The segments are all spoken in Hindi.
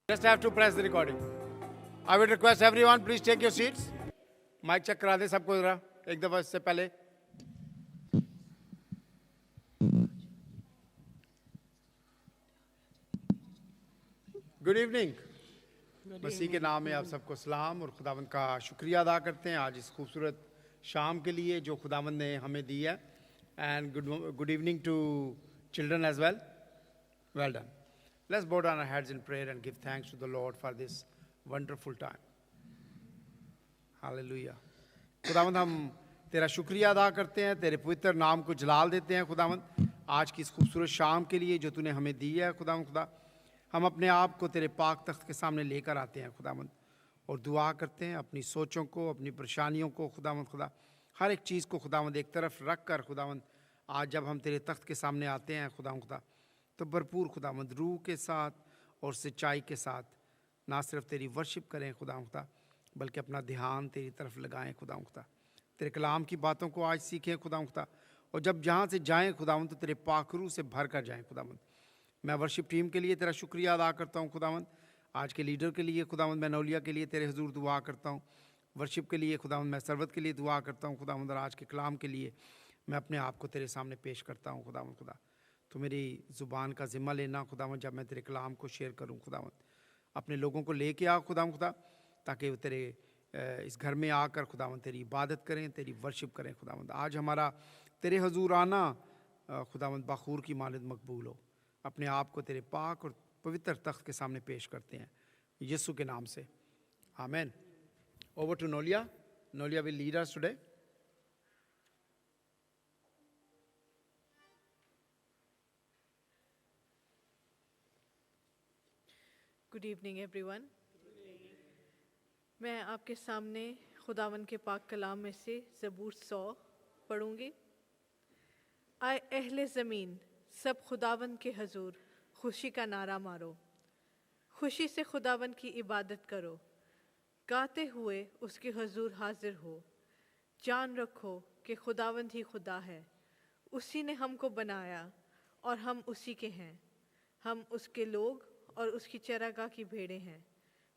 Just have to press the recording. I would request everyone, please take your seats. Mic check करा दे सबको जरा एक दफा इससे पहले. Good evening. मसीह के नाम में आप सबको सलाम और खुदावंद का शुक्रिया अदा करते हैं आज इस खूबसूरत शाम के लिए जो खुदावंद ने हमें दी है. And good evening to children as well. Well done. Let's bow down our heads in prayer and give thanks to the Lord for this wonderful time. Hallelujah. खुदावंद हम तेरा शुक्रिया अदा करते हैं, तेरे पवित्र नाम को जलाल देते हैं खुदावंद आज की इस खूबसूरत शाम के लिए जो तूने हमें दी है. खुदावंद खुदा हम अपने आप को तेरे पाक तख्त के सामने लेकर आते हैं खुदावंद और दुआ करते हैं अपनी सोचों को, अपनी परेशानियों को खुदावंद खुदा हर एक चीज़ को खुदावंद एक तरफ रख कर खुदावंद आज जब हम तेरे तख्त के सामने आते हैं खुदावंद खुदा तो भरपूर खुदावंद रूह के साथ और सच्चाई के साथ ना सिर्फ तेरी वर्शिप करें खुदावंद खुदा बल्कि अपना ध्यान तेरी तरफ लगाएं खुदावंद खुदा. तेरे कलाम की बातों को आज सीखें खुदावंद खुदा और जब जहाँ से जाएं खुदावंद तो तेरे पाक रूह से भर कर जाएं खुदावंद. मैं वर्शिप टीम के लिए तेरा शुक्रिया अदा करता हूँ खुदावंद. आज के लीडर के लिए खुदावंद मैं नौलिया के लिए तेरे हुजूर दुआ करता हूँ. वर्शिप के लिए खुदावंद मैं सरवत के लिए दुआ करता हूँ खुदावंद. और आज के कलाम के लिए मैं अपने आप को तेरे सामने पेश करता हूँ खुदावंद खुदा. तो मेरी ज़ुबान का ज़िम्मा लेना खुदावंद जब मैं तेरे कलाम को शेयर करूं खुदावंद. अपने लोगों को लेके आ खुदावंद खुदा ताकि वो तेरे इस घर में आकर खुदावंद तेरी इबादत करें, तेरी वर्शिप करें खुदावंद. आज हमारा तेरे हुजूर आना खुदावंद बखूर की मानद मकबूल हो. अपने आप को तेरे पाक और पवित्र तख्त के सामने पेश करते हैं यीशु के नाम से, आमीन. Over to Nolia. Nolia will lead us today. Good evening everyone. मैं आपके सामने खुदावन के पाक कलाम में से ज़बूर 100 पढ़ूंगी. आए अहले ज़मीन सब खुदावन के हजूर खुशी का नारा मारो, खुशी से खुदावन की इबादत करो, गाते हुए उसके हजूर हाजिर हो. जान रखो कि खुदावन ही खुदा है, उसी ने हमको बनाया और हम उसी के हैं. हम उसके लोग और उसकी चरागाह की भेड़ें हैं.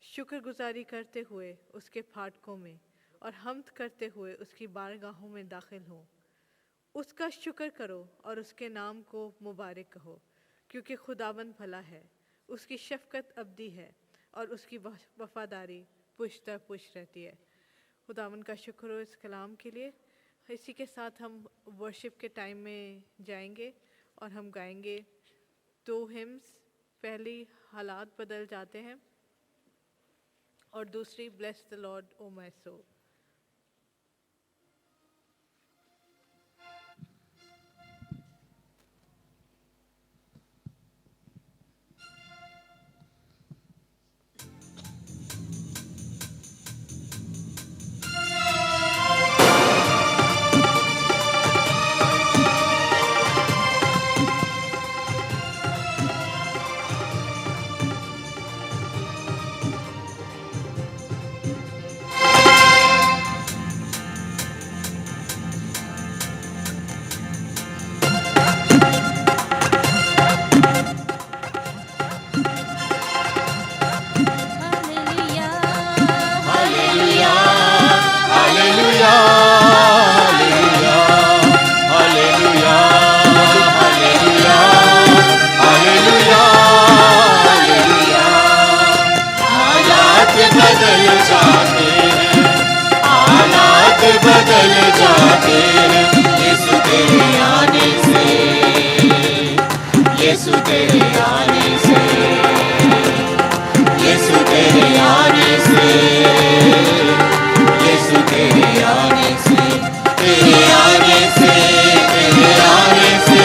शुक्रगुजारी करते हुए उसके फाटकों में और हम्द करते हुए उसकी बारगाहों में दाखिल हो. उसका शुक्र करो और उसके नाम को मुबारक कहो, क्योंकि खुदावन भला है, उसकी शफ़क़त अबदी है और उसकी वफ़ादारी पुश्त दर पुश्त रहती है. खुदावन का शुक्र हो इस कलाम के लिए. इसी के साथ हम वर्शिप के टाइम में जाएंगे और हम गाएंगे 2 हिम्स. पहली हालात बदल जाते हैं और दूसरी bless the Lord O my soul. बदल जाते हैं यीशु तेरे आने से, यीशु तेरे आने से, यीशु तेरे आने से, यीशु तेरे आने से, तेरे आने से, तेरे आने से,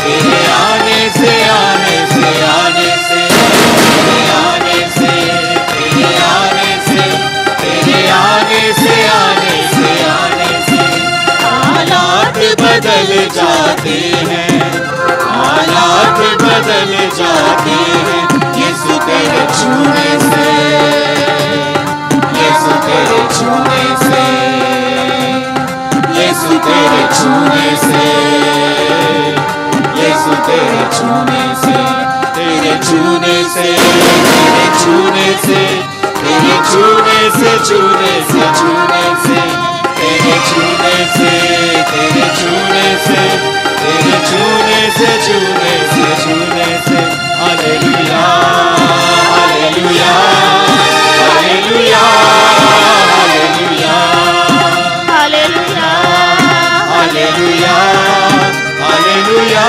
तेरे आने से, आने से, आने से, तेरे आने से, तेरे आने से, तेरे आने से, आने से, आने से हालात बदल जाते हैं, हालात बदल जाते हैं यीशु तेरे छूने से, यीशु तेरे छूने से, यीशु तेरे छूने से, यीशु तेरे छूने से, तेरे छूने से, तेरे छूने से तेरे छूने से छूने से छूने से तेरे छूने से तेरे छूने से तेरे छूने से छूने से छूने से हालेलुया हालेलुया हालेलुया हालेलुया हालेलुया हालेलुया हालेलुया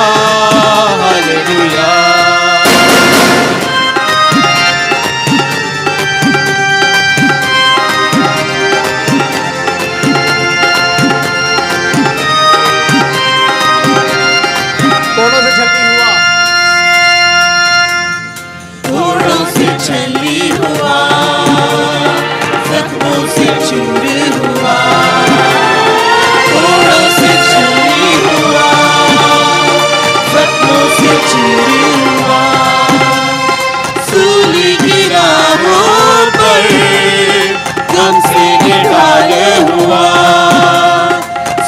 कोड़ों से छलनी हुआ घोड़ों से छली हुआ जख्मों से चूर हुआ घोड़ों से छली हुआ जख्मों से चूर हुआ सूली की राहों पर गम से निढाल हुआ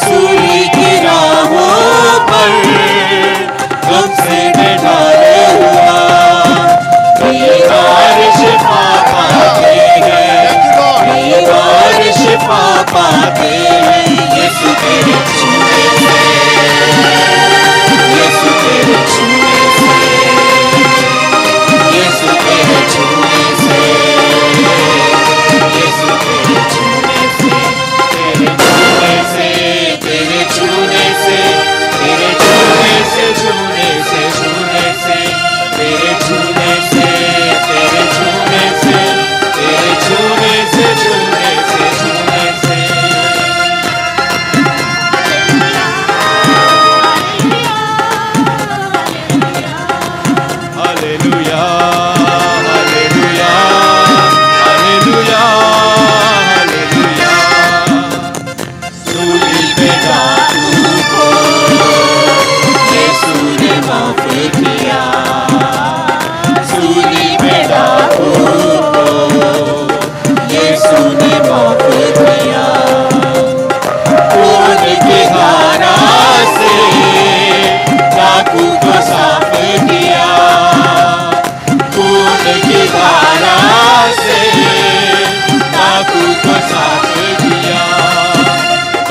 सूली की राहों पर गम से निढाल हुआ बीमार शिफा पाते हैं बीमार शिफा पाते हैं यीशु तेरे छूने से यीशु तेरे छूने से यीशु तेरे छूने से यीशु तेरे छूने से तेरे छूने से तेरे छूने से तेरे छूने से छूने से तेरे छूने से तेरे छूने से तेरे छूने से छूने से छूने से हालेलुया हालेलुया हालेलुया हालेलुया सूली पे डाकू को यीशु ने माफ किया सूली पे डाकू को यीशु ने माफ किया खून की धारा से डाकू को साफ किया खून की धारा से डाकू को साफ किया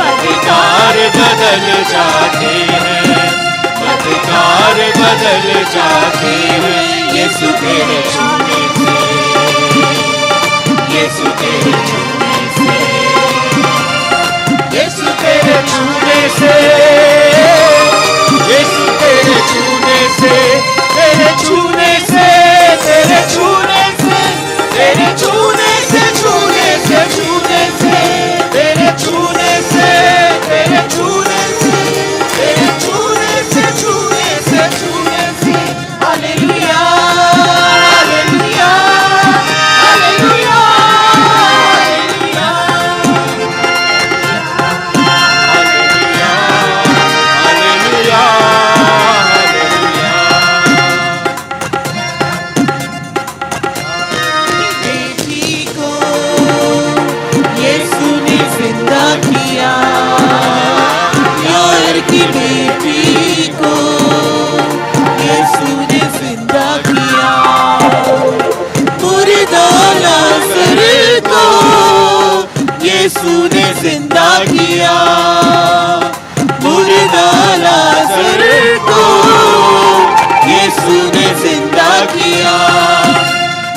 अधिकार बदल जाते हैं अधिकार बदल जाते हैं यीशु तेरे छूने से यीशु तेरे छूने से यीशु तेरे छूने से यीशु तेरे छूने से तेरे छूने से तेरे छूने से तेरे छूने से छूने से छूने से तेरे छूने से तेरे छूने से तेरे छूने से छूने से छूने से हालेलुया हालेलुया हालेलुया हालेलुया हालेलुया बेटी को यीशु ने जिंदा किया यार की बेटी को यीशु ने जिंदा किया मुर्दा लाजर को यीशु ने जिंदा किया मुर्दा लाजर को यीशु ने जिंदा किया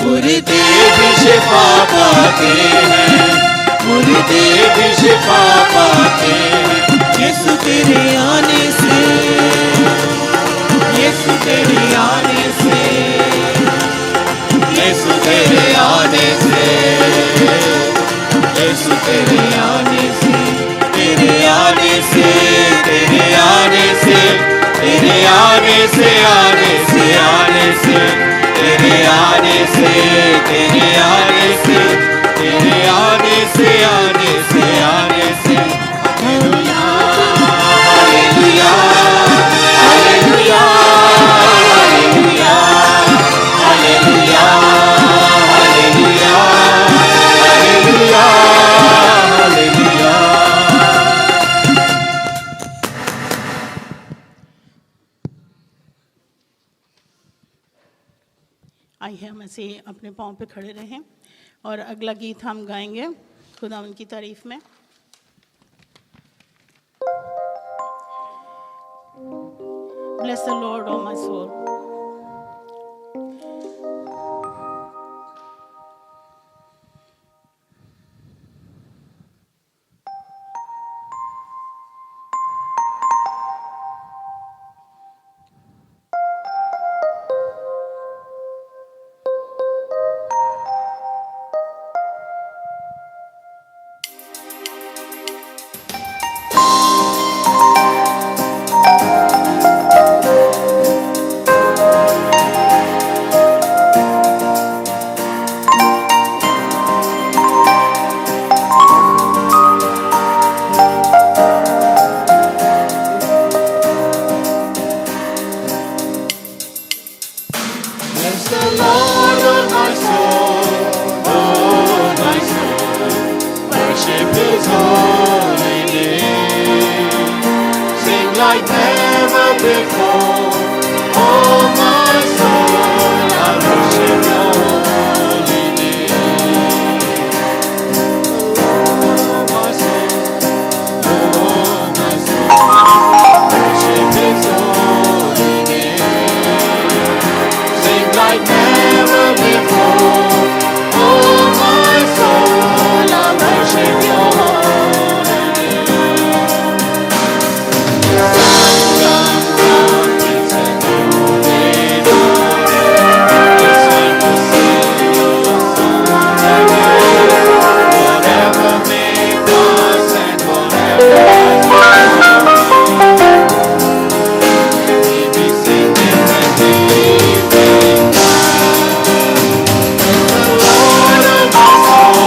मुर्दे भी शिफा पाते हैं मुर्दे भी शिफा पाते हैं यीशु तेरे आने से यीशु तेरे आने से यीशु तेरे आने से यीशु तेरे आने से तेरे आने से तेरे आने से तेरे आने से आने से आने से तेरे आने से तेरे आने से तेरे आने से आने से आने से हालेलुया हालेलुया हालेलुया हालेलुया हालेलुया हालेलुया हालेलुया हालेलुया आइए हम ऐसे ही अपने पाँव पे खड़े रहें और अगला गीत हम गाएंगे खुदावंद की तारीफ में। Bless the Lord, O my soul. Bless the Lord, oh my soul, oh my soul. Worship His holy name. Sing like never before. Oh my soul, I worship Your holy name. Oh my soul, oh my soul. Worship His holy name. Sing like never before. Oh my soul, I worship Your holy name. Sun comes down, it's a new day dawning. It's time to sing Your song again. Whatever may pass and whatever might we'll be singing when the evening comes. The Lord of my soul,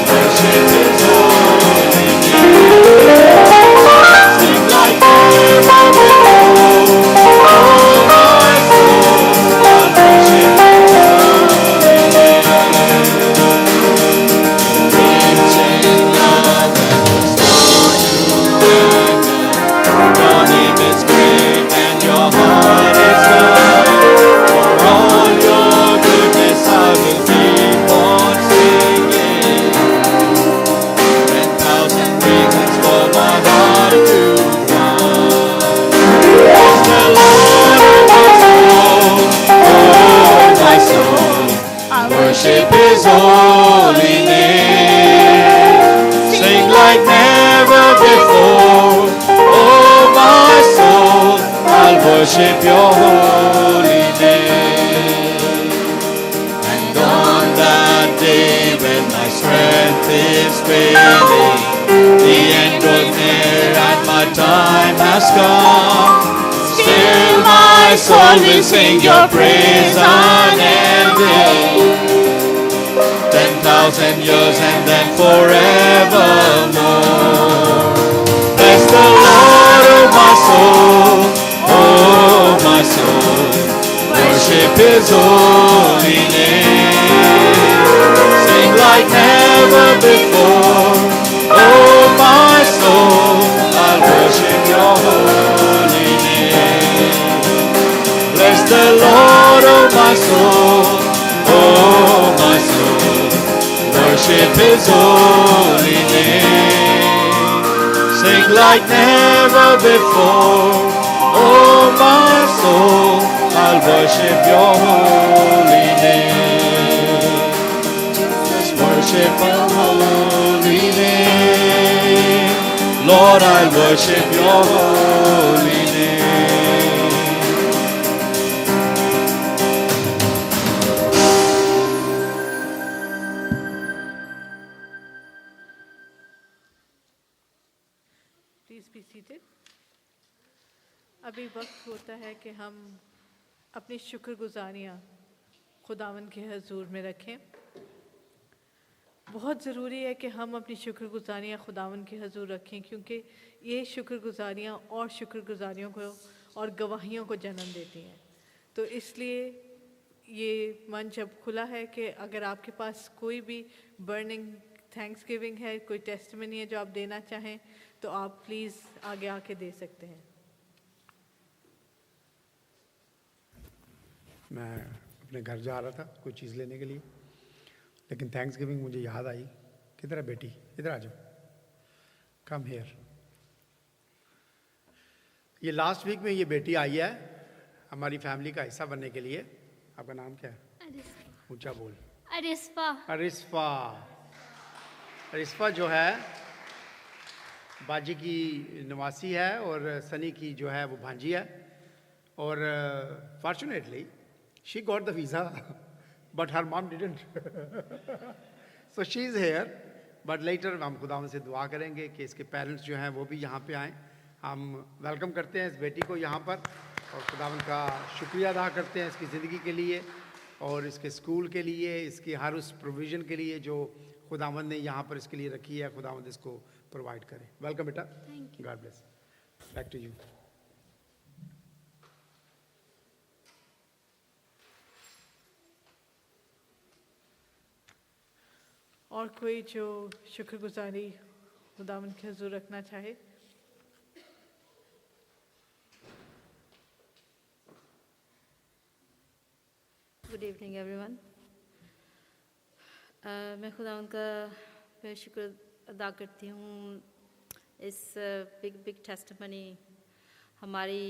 worship His holy name. Sing like never before. Oh my soul, I worship Your holy name. Rich in love and restored to anger. Your name is great and Your heart is kind. For all Your goodness I will keep on singing. 10,000 reasons for my heart to find. Bless the Lord, oh my soul, I worship His holy name. Sing like never before. Oh my soul, I'll worship Your holy name. And on that day when my strength is failing, the end was near and my time has come, still my soul will sing Your praise unending. 10,000 years and then forevermore. Bless the Lord, oh my soul, oh my soul. Worship His holy name. Sing like never before. Oh my soul, I'll worship Your holy name. Bless the Lord, oh my soul, oh my soul. Worship His holy name. Sing like never before. Oh my soul, I'll worship Your holy name. Just worship Your holy name. Lord, I worship Your holy name. Please be seated. अभी वक्त होता है कि हम अपनी शुक्रगुजारियाँ खुदावन के हजूर में रखें। बहुत ज़रूरी है कि हम अपनी शुक्रगुजारियाँ खुदावन के हजूर रखें, क्योंकि ये शुक्रगुजारियाँ और शुक्रगुजारियों को और गवाहियों को जन्म देती हैं। तो इसलिए ये मंच अब खुला है कि अगर आपके पास कोई भी बर्निंग थैंक्सगिविंग है, कोई टेस्टिमनी है जो आप देना चाहें, तो आप प्लीज़ आगे आके दे सकते हैं। मैं अपने घर जा रहा था कोई चीज़ लेने के लिए, लेकिन थैंक्स गिविंग मुझे याद आई, किधर है बेटी, इधर आ जाओ, कम हेयर। ये लास्ट वीक में ये बेटी आई है हमारी फैमिली का हिस्सा बनने के लिए। आपका नाम क्या है? ऊंचा बोल। अरिस्फा। अरिस्फा। अरिस्फा जो है बाजी की नवासी है और सनी की जो है वो भांजी है, और fortunately she got the visa but her mom didn't, so she is here. But later हम खुदावन से दुआ करेंगे कि इसके पेरेंट्स जो हैं वो भी यहाँ पे आएँ। हम वेलकम करते हैं इस बेटी को यहाँ पर और खुदावन का शुक्रिया अदा करते हैं इसकी ज़िंदगी के लिए और इसके स्कूल के लिए, इसकी हर उस प्रोविज़न के लिए जो खुदावन ने यहाँ पर इसके लिए रखी है। खुदावन इसको प्रोवाइड करें। वेलकम बेटा, God bless. Back to you. और कोई जो शुक्रगुजारी खुदावन के हुजूर रखना चाहे? Good evening everyone. मैं खुदावन का फिर शुक्र अदा करती हूँ इस बिग टेस्टिमनी हमारी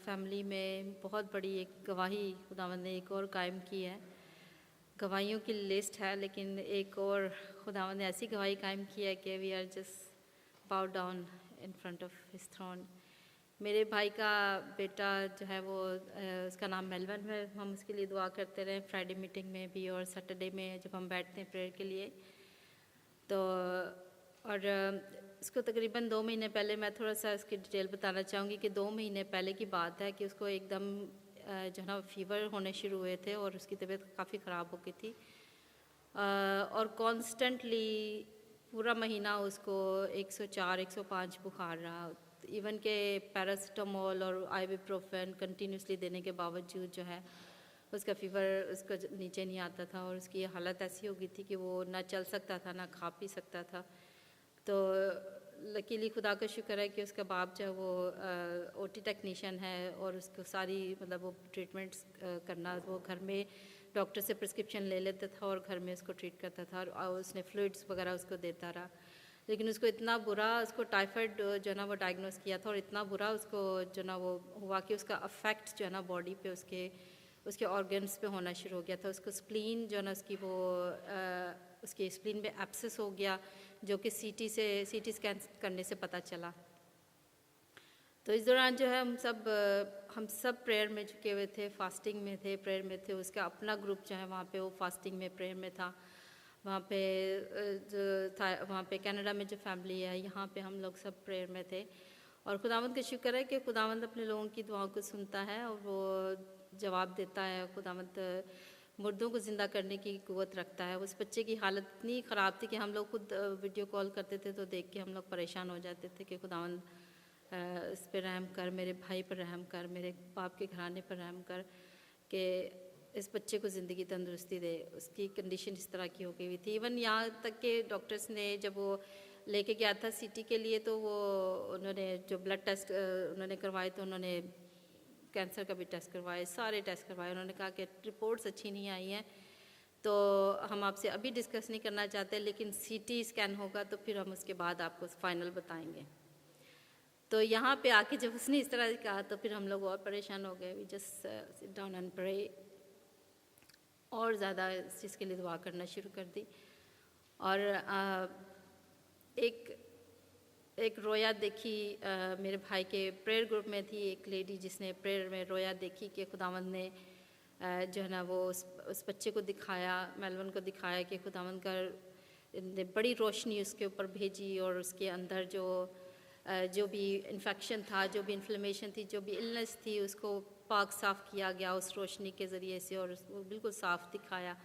फैमिली में बहुत बड़ी एक गवाही खुदावन ने एक और कायम की है। गवाहियों की लिस्ट है लेकिन एक और खुदावन ने ऐसी गवाही कायम की है कि we are just bow down in front of his throne. मेरे भाई का बेटा जो है वो उसका नाम मेलवन है। हम उसके लिए दुआ करते रहे फ्राइडे मीटिंग में भी और सैटरडे में जब हम बैठते हैं प्रेयर के लिए। तो और इसको तकरीबन 2 महीने पहले, मैं थोड़ा सा इसकी डिटेल बताना चाहूँगी कि 2 महीने पहले की बात है कि उसको एकदम जो है ना फीवर होने शुरू हुए थे और उसकी तबीयत काफ़ी ख़राब हो गई थी और कॉन्स्टेंटली पूरा महीना उसको 104-105 बुखार रहा। इवन के पैरासीटामोल और आइबुप्रोफेन कंटिन्यूसली देने के बावजूद जो है उसका फ़ीवर उसका नीचे नहीं आता था और उसकी हालत ऐसी हो गई थी कि वो ना चल सकता था ना खा पी सकता था। तो लकीली खुदा का शुक्र है कि उसका बाप जो है वो ओटी टेक्नीशियन है और उसको सारी मतलब वो ट्रीटमेंट्स करना, वो घर में डॉक्टर से प्रिस्क्रिप्शन ले लेता था और घर में उसको ट्रीट करता था और उसने फ्लूइड्स वगैरह उसको देता रहा। लेकिन उसको इतना बुरा, उसको टाइफाइड जो है ना वो डायग्नोस किया था और इतना बुरा उसको जो ना वो हुआ कि उसका अफेक्ट जो है ना बॉडी पे उसके ऑर्गन्स पे होना शुरू हो गया था। उसको स्प्लीन जो है ना उसकी वो उसके स्प्लीन में एब्सेस हो गया जो कि सीटी स्कैन करने से पता चला। तो इस दौरान जो है हम सब प्रेयर में झुके हुए थे, फास्टिंग में थे, प्रेयर में थे। उसका अपना ग्रुप जो है वहाँ पे वो फास्टिंग में प्रेयर में था। वहाँ पे जो था वहाँ पे कनाडा में जो फैमिली है यहाँ पे हम लोग सब प्रेयर में थे और खुदावंद का शुक्र है कि खुदावंद अपने लोगों की दुआओं को सुनता है और वो जवाब देता है। खुदावंद मुर्दों को ज़िंदा करने की कुव्वत रखता है। उस बच्चे की हालत इतनी ख़राब थी कि हम लोग खुद वीडियो कॉल करते थे तो देख के हम लोग परेशान हो जाते थे कि खुदावंद इस पर रहम कर, मेरे भाई पर रहम कर, मेरे बाप के घराने पर रहम कर कि इस बच्चे को ज़िंदगी तंदुरुस्ती दे। उसकी कंडीशन इस तरह की हो गई हुई थी। इवन यहाँ तक कि डॉक्टर्स ने जब वो लेके गया था सीटी के लिए तो वो उन्होंने जो ब्लड टेस्ट उन्होंने करवाए तो उन्होंने कैंसर का भी टेस्ट करवाए, सारे टेस्ट करवाए। उन्होंने कहा कि रिपोर्ट्स अच्छी नहीं आई हैं तो हम आपसे अभी डिस्कस नहीं करना चाहते, लेकिन सीटी स्कैन होगा तो फिर हम उसके बाद आपको फाइनल बताएंगे। तो यहाँ पे आके जब उसने इस तरह कहा तो फिर हम लोग और परेशान हो गए। We just sit down and pray और ज़्यादा इस चीज़ के लिए दुआ करना शुरू कर दी। और एक रोया देखी मेरे भाई के प्रेयर ग्रुप में थी एक लेडी जिसने प्रेयर में रोया देखी कि खुदावंद ने जो है ना वो उस बच्चे को दिखाया, मेलवन को दिखाया कि खुदावंद का ने बड़ी रोशनी उसके ऊपर भेजी और उसके अंदर जो भी इन्फेक्शन था, जो भी इन्फ्लेमेशन थी, जो भी इलनेस थी उसको पाक साफ़ किया गया उस रोशनी के ज़रिए से और वो बिल्कुल साफ़ दिखाया।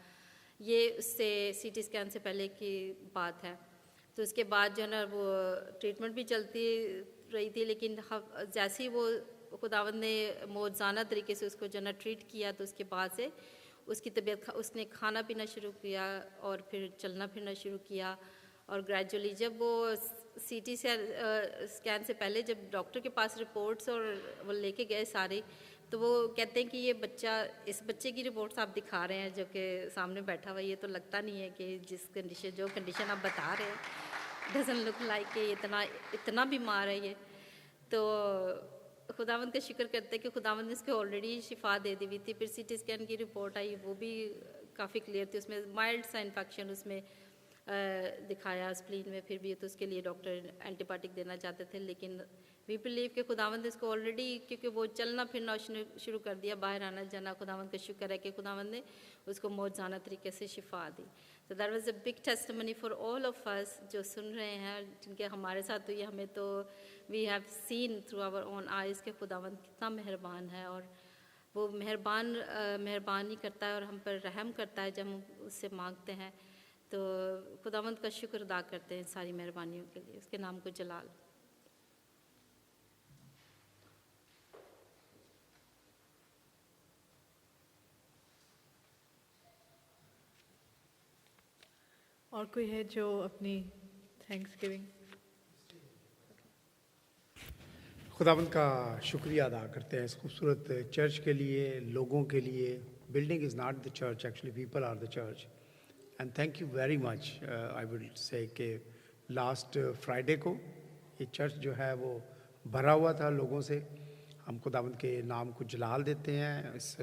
ये उससे सीटी स्कैन से पहले की बात है। तो उसके बाद जो है ना वो ट्रीटमेंट भी चलती रही थी, लेकिन जैसे ही वो खुदावंद ने मौज़ाना तरीके से उसको जो है ना ट्रीट किया तो उसके बाद से उसकी तबीयत उसने खाना पीना शुरू किया और फिर चलना फिरना शुरू किया। और ग्रेजुअली जब वो सीटी स्कैन से पहले जब डॉक्टर के पास रिपोर्ट्स और वो लेके गए सारी तो वो कहते हैं कि ये बच्चा, इस बच्चे की रिपोर्ट्स आप दिखा रहे हैं जो कि सामने बैठा हुआ, ये तो लगता नहीं है कि जो कंडीशन आप बता रहे हैं, डजंट लुक लाइक कि इतना बीमार है ये। तो खुदावंद का शुक्र करते हैं कि खुदावंद ने इसको ऑलरेडी शिफा दे दी हुई थी। फिर CT स्कैन की रिपोर्ट आई, वो भी काफ़ी क्लियर थी, उसमें माइल्ड सा इन्फेक्शन उसमें दिखाया स्प्लीन में। फिर भी तो उसके लिए डॉक्टर एंटीबायोटिक देना चाहते थे, लेकिन वी बिलीव कि खुदावंद ने इसको ऑलरेडी, क्योंकि वो चलना फिरना शुरू कर दिया, बाहर आना जाना, खुदावंद का शुक्र है कि खुदावंद ने उसको मौजूदा तरीके से शिफा दी। तो that was a big testimony for all of us जो सुन रहे हैं, जिनके हमारे साथ हुई। हमें तो we have seen through our own eyes के खुदावंद कितना मेहरबान है, और वो मेहरबानी करता है और हम पर रहम करता है जब हम उससे मांगते हैं। तो खुदावंद का शुक्र अदा करते हैं सारी मेहरबानियों के लिए, उसके नाम को जलाल। और कोई है जो अपनी थैंक्स गिविंग? खुदावंद का शुक्रिया अदा करते हैं इस खूबसूरत चर्च के लिए, लोगों के लिए। Building is not the church, actually people are the church. And thank you very much. I would say कि लास्ट फ्राइडे को ये चर्च जो है वो भरा हुआ था लोगों से। हम खुदावंद के नाम को जलाल देते हैं इस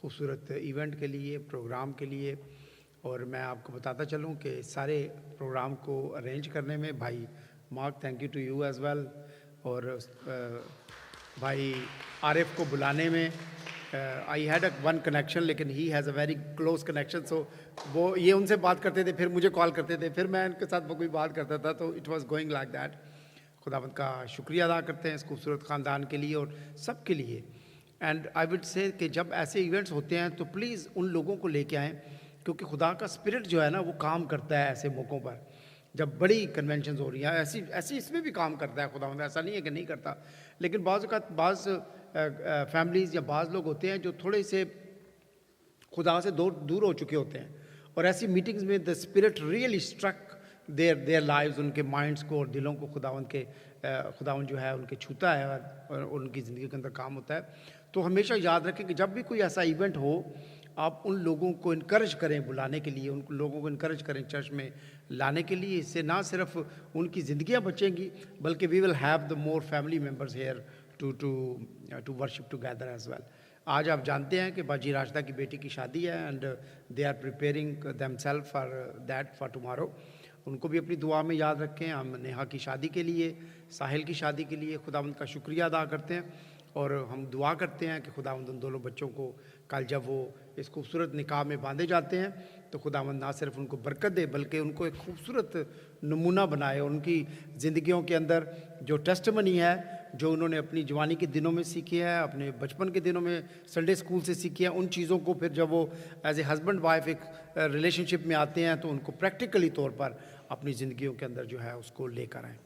खूबसूरत इवेंट के लिए, प्रोग्राम के लिए। और मैं आपको बताता चलूँ कि सारे प्रोग्राम को अरेंज करने में भाई Mark, thank you to you as well, और भाई आरिफ को बुलाने में आई हैड वन कनेक्शन, लेकिन he has a very close connection. So वो ये उनसे बात करते थे, फिर मुझे कॉल करते थे, फिर मैं उनके साथ कोई बात करता था, तो it was going like that. खुदावंद का शुक्रिया अदा करते हैं इस खूबसूरत ख़ानदान के लिए और सब के लिए। एंड आई वुड से कि जब ऐसे इवेंट्स होते हैं तो प्लीज़ उन लोगों को लेके आएँ, क्योंकि खुदा का स्पिरिट जो है ना वो काम करता है ऐसे मौक़ों पर। जब बड़ी कन्वेंशंस हो रही हैं, ऐसी इसमें भी काम करता है खुदावंद, ऐसा नहीं है कि नहीं करता। लेकिन बाज़ फैमिलीज़ या बाज़ लोग होते हैं जो थोड़े से खुदा से दूर हो चुके होते हैं, और ऐसी मीटिंग्स में the spirit really struck their lives, उनके माइंड्स को और दिलों को खुदावंद जो है उनके छूता है और उनकी ज़िंदगी के अंदर काम होता है। तो हमेशा याद रखें कि जब भी कोई ऐसा इवेंट हो, आप उन लोगों को इनकरेज करें बुलाने के लिए, उन लोगों को इनकरेज करें चर्च में लाने के लिए। इससे ना सिर्फ उनकी ज़िंदगियां बचेंगी, बल्कि we will have the more family members here to worship together as well. आज आप जानते हैं कि बाजी राशदा की बेटी की शादी है, and they are preparing themself for tomorrow. उनको भी अपनी दुआ में याद रखें। हम नेहा की शादी के लिए, साहिल की शादी के लिए खुदावंद का शुक्रिया अदा करते हैं, और हम दुआ करते हैं कि खुदावंद उन दोनों बच्चों को कल जब वो इस खूबसूरत निकाह में बांधे जाते हैं तो खुदावंद ना सिर्फ उनको बरकत दे, बल्कि उनको एक खूबसूरत नमूना बनाए। उनकी ज़िंदगियों के अंदर जो टेस्टमनी है, जो उन्होंने अपनी जवानी के दिनों में सीखी है, अपने बचपन के दिनों में संडे स्कूल से सीखी है, उन चीज़ों को फिर जब वो एज ए हस्बैंड वाइफ एक रिलेशनशिप में आते हैं तो उनको प्रैक्टिकली तौर पर अपनी ज़िंदगियों के अंदर जो है उसको लेकर आएँ।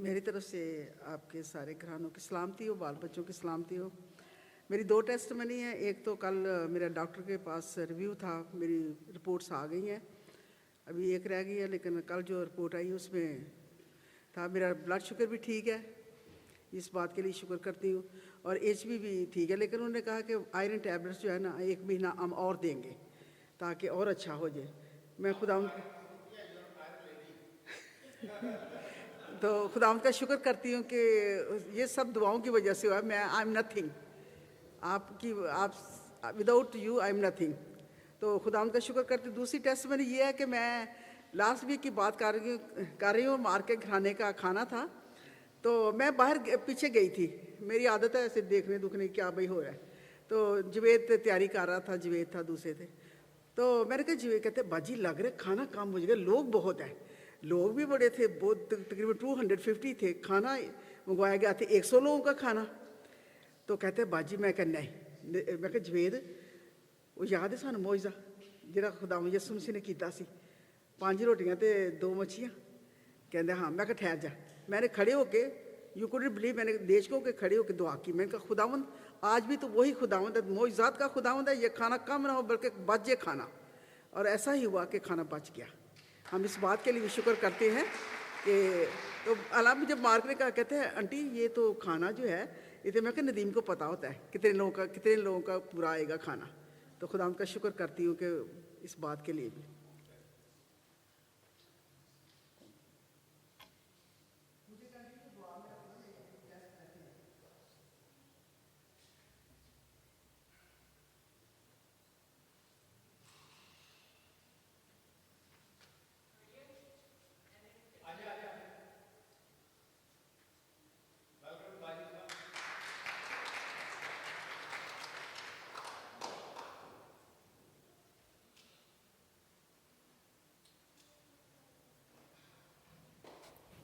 मेरी तरफ से आपके सारे घरानों की सलामती हो, बाल बच्चों की सलामती हो। मेरी 2 टेस्टमनी है। एक तो कल मेरा डॉक्टर के पास रिव्यू था, मेरी रिपोर्ट्स आ गई हैं, अभी एक रह गई है, लेकिन कल जो रिपोर्ट आई उसमें था मेरा ब्लड शुगर भी ठीक है, इस बात के लिए शुक्र करती हूँ, और HB भी ठीक है। लेकिन उन्होंने कहा कि आयरन टैबलेट्स जो है ना 1 महीना हम और देंगे ताकि और अच्छा हो जाए। मैं खुदावंद का शुक्र करती हूँ कि ये सब दुआओं की वजह से हुआ है। मैं आई एम नथिंग, आप without you I am nothing. तो खुदावंद का शुक्र करती हूँ। दूसरी टेस्टमनी ये है कि मैं लास्ट वीक की बात कर रही हूँ। मार के खाने का खाना था, तो मैं बाहर पीछे गई थी। मेरी आदत है ऐसे देखने दुखने क्या भाई हो रहा है। तो जवेद तैयारी कर रहा था, जवेद था, दूसरे थे। तो मैंने कहा जवेद, कहते बाजी लग रहे खाना कम हो जाएगा, लोग बहुत है। लोग भी बड़े थे, बहुत तकरीबन 250 थे। खाना मंगवाया गया था 100 लोगों का खाना। तो कहते बाजी मैं कहा नहीं, मैं कहा जवेद वो याद है सानू मौजदा जिहड़ा खुदावन यसू मसीह ने कीता सी, 5 रोटियां ते 2 मच्छियां। कहते हाँ। मैं कहा ठहर जा। मैंने खड़े होके, यू कुडंट बिलीव, मैंने देश को होके खड़े होके दुआ की। मैंने कहा खुदावंद आज भी तो वही खुदावंद है, मौजज़ात का खुदावंद है, ये खाना कम ना हो बल्कि बच जाए खाना। और ऐसा ही हुआ कि खाना बच गया। हम इस बात के लिए भी शुक्र करते हैं कि तो अलावा जब मार्क ने कहा, कहते हैं आंटी ये तो खाना जो है ये तो मैं कि नदीम को पता होता है कितने लोगों का पूरा आएगा खाना। तो खुदा उनका शुक्र करती हूँ कि इस बात के लिए भी।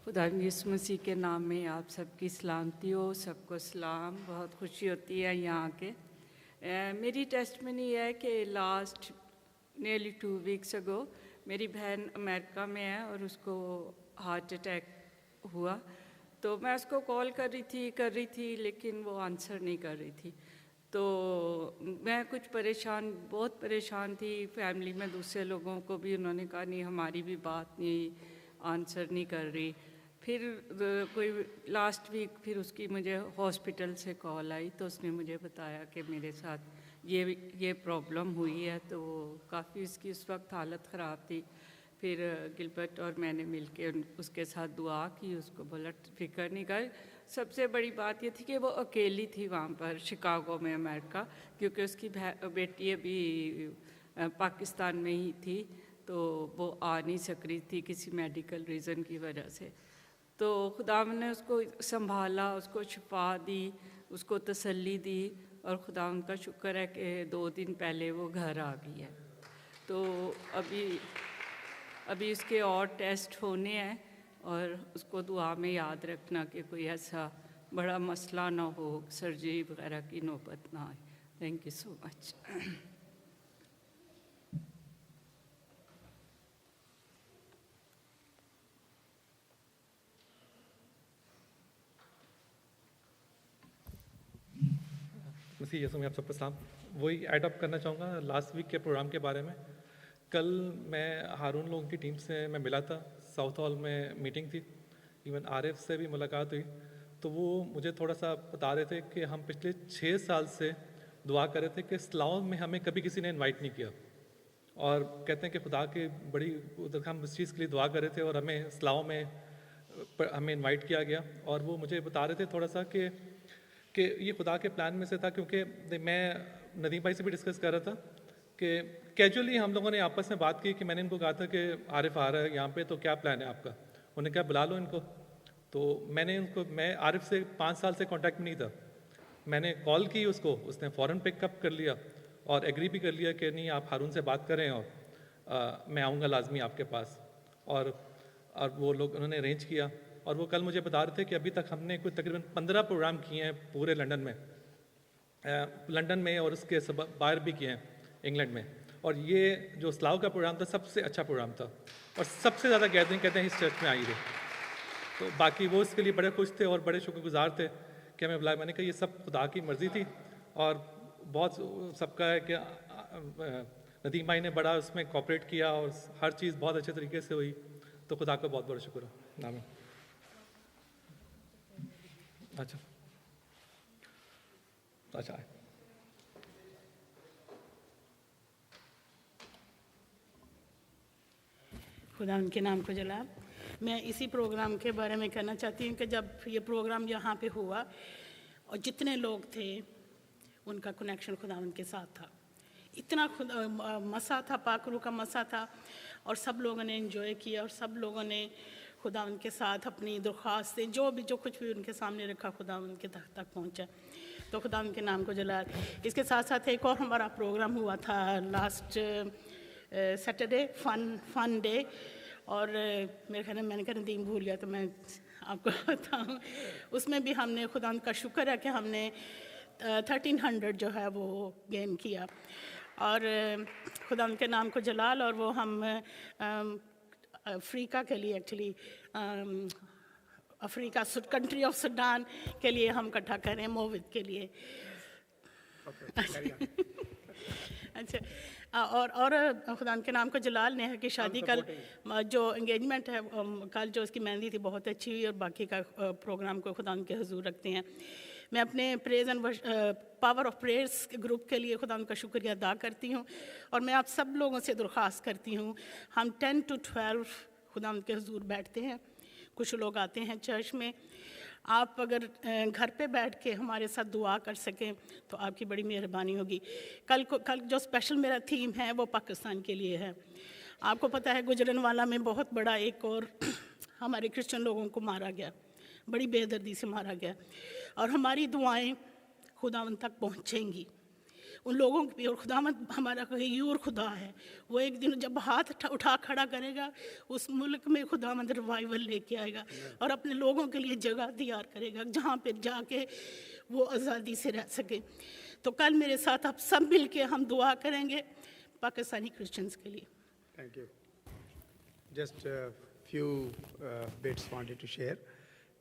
खुदा यीशु मसीह के नाम में आप सबकी सलामती हो, सबको सलाम। बहुत खुशी होती है यहाँ के। मेरी टेस्टमनी है कि लास्ट नियरली 2 वीक्स अगो मेरी बहन अमेरिका में है और उसको हार्ट अटैक हुआ। तो मैं उसको कॉल कर रही थी लेकिन वो आंसर नहीं कर रही थी। तो मैं कुछ बहुत परेशान थी। फैमिली में दूसरे लोगों को भी उन्होंने कहा नहीं हमारी भी बात नहीं आंसर नहीं कर रही। फिर कोई लास्ट वीक फिर उसकी मुझे हॉस्पिटल से कॉल आई तो उसने मुझे बताया कि मेरे साथ ये प्रॉब्लम हुई है। तो काफ़ी उसकी उस वक्त हालत ख़राब थी। फिर गिलबर्ट और मैंने मिलके उसके साथ दुआ की, उसको बोला फिक्र नहीं कर। सबसे बड़ी बात ये थी कि वो अकेली थी वहाँ पर शिकागो में अमेरिका, क्योंकि उसकी बेटी अभी पाकिस्तान में ही थी तो वो आ नहीं सक रही थी किसी मेडिकल रीज़न की वजह से। तो खुदा ने उसको संभाला, उसको शिफा दी, उसको तसल्ली दी और खुदा उनका शुक्र है कि 2 दिन पहले वो घर आ गई है। तो अभी उसके और टेस्ट होने हैं और उसको दुआ में याद रखना कि कोई ऐसा बड़ा मसला ना हो, सर्जरी वगैरह की नौबत ना आए। Thank you so much. मसीह यीशु में आप सबको सलाम। वही ऐड अप करना चाहूँगा लास्ट वीक के प्रोग्राम के बारे में। कल मैं हारून लोगों की टीम से मैं मिला था, साउथ हॉल में मीटिंग थी, इवन आरिफ से भी मुलाकात हुई। तो वो मुझे थोड़ा सा बता रहे थे कि हम पिछले 6 साल से दुआ कर रहे थे कि इस्लाम में हमें कभी किसी ने इनवाइट नहीं किया, और कहते हैं कि खुदा की बड़ी उधर हम इस चीज़ के लिए दुआ कर रहे थे और हमें इस्लाम में हमें इनवाइट किया गया। और वो मुझे बता रहे थे थोड़ा सा कि ये खुदा के प्लान में से था, क्योंकि मैं नदीम भाई से भी डिस्कस कर रहा था कि कैजुअली हम लोगों ने आपस में बात की कि मैंने इनको कहा था कि आरिफ आ रहा है यहाँ पे, तो क्या प्लान है आपका। उन्होंने कहा बुला लो इनको। तो मैं आरिफ से 5 साल से कांटेक्ट में नहीं था। मैंने कॉल की उसको, उसने फ़ौरन पिकअप कर लिया और एग्री भी कर लिया कि नहीं आप हारून से बात करें और मैं आऊँगा लाजमी आपके पास। और वो लोग उन्होंने अरेंज किया। और वो कल मुझे बता रहे थे कि अभी तक हमने कुछ तकरीबन 15 प्रोग्राम किए हैं पूरे लंदन में और उसके बाहर भी किए हैं इंग्लैंड में। और ये जो इस्लाम का प्रोग्राम था सबसे अच्छा प्रोग्राम था और सबसे ज़्यादा गैदरिंग कहते हैं इस चर्च में आई थी। तो बाकी वो इसके लिए बड़े खुश थे और बड़े शुक्रगुजार थे कि हमें बुलाया। मैंने कहा ये सब खुदा की मर्ज़ी थी और बहुत सबका है कि नदीम भाई ने बड़ा उसमें कोऑपरेट किया और हर चीज़ बहुत अच्छे तरीके से हुई। तो खुदा का बहुत बड़ा शुक्र है। नाम अच्छा खुदा उनके नाम को जलाल। मैं इसी प्रोग्राम के बारे में कहना चाहती हूँ कि जब ये प्रोग्राम यहाँ पे हुआ और जितने लोग थे उनका कनेक्शन खुदा उनके साथ था। इतना मसा था, पाकरू का मसा था और सब लोगों ने एंजॉय किया और सब लोगों ने खुदा उनके साथ अपनी दरख्वास्तें जो कुछ भी उनके सामने रखा खुदा उनके तक पहुँचा। तो खुदा उनके नाम को जलाल। इसके साथ साथ एक और हमारा प्रोग्राम हुआ था लास्ट सैटरडे, फन डे। और मेरे ख्याल में मैंने कहा नदीम भूल गया तो मैं आपको बताऊँ, उसमें भी हमने खुदा उनका शुक्र है कि हमने 1300 जो है वो गेन किया। और खुदा उनके नाम को जलाल। और वो हम अफ्रीका के लिए actually Africa country of Sudan के लिए हम इकट्ठा करें, मोविद के लिए। अच्छा, और खुदा के नाम को जलाल। नेहा की शादी कल जो एंगेजमेंट है कल जो उसकी मेहंदी थी बहुत अच्छी हुई, और बाकी का प्रोग्राम को खुदा के हुजूर रखते हैं। मैं अपने praise and power of prayers group के लिए खुदा उनका शुक्रिया अदा करती हूँ। और मैं आप सब लोगों से दरख्वास्त करती हूँ, हम 10 to 12 खुदा उनके हुजूर बैठते हैं, कुछ लोग आते हैं चर्च में। आप अगर घर पे बैठ के हमारे साथ दुआ कर सकें तो आपकी बड़ी मेहरबानी होगी। कल जो स्पेशल मेरा थीम है वो पाकिस्तान के लिए है। आपको पता है गुजरनवाला में बहुत बड़ा एक और हमारे क्रिश्चियन लोगों को मारा गया, बड़ी बेदर्दी से मारा गया। और हमारी दुआएं खुदावंद तक पहुँचेंगी उन लोगों की भी। और खुदावंद हमारा गयूर खुदा है, वो एक दिन जब हाथ उठा खड़ा करेगा उस मुल्क में खुदावंद रिवाइवल लेके आएगा और अपने लोगों के लिए जगह तैयार करेगा जहाँ पे जाके वो आज़ादी से रह सके। तो कल मेरे साथ आप सब मिल के हम दुआ करेंगे पाकिस्तानी क्रिश्चियंस के लिए। Thank you. Just few bits wanted to share.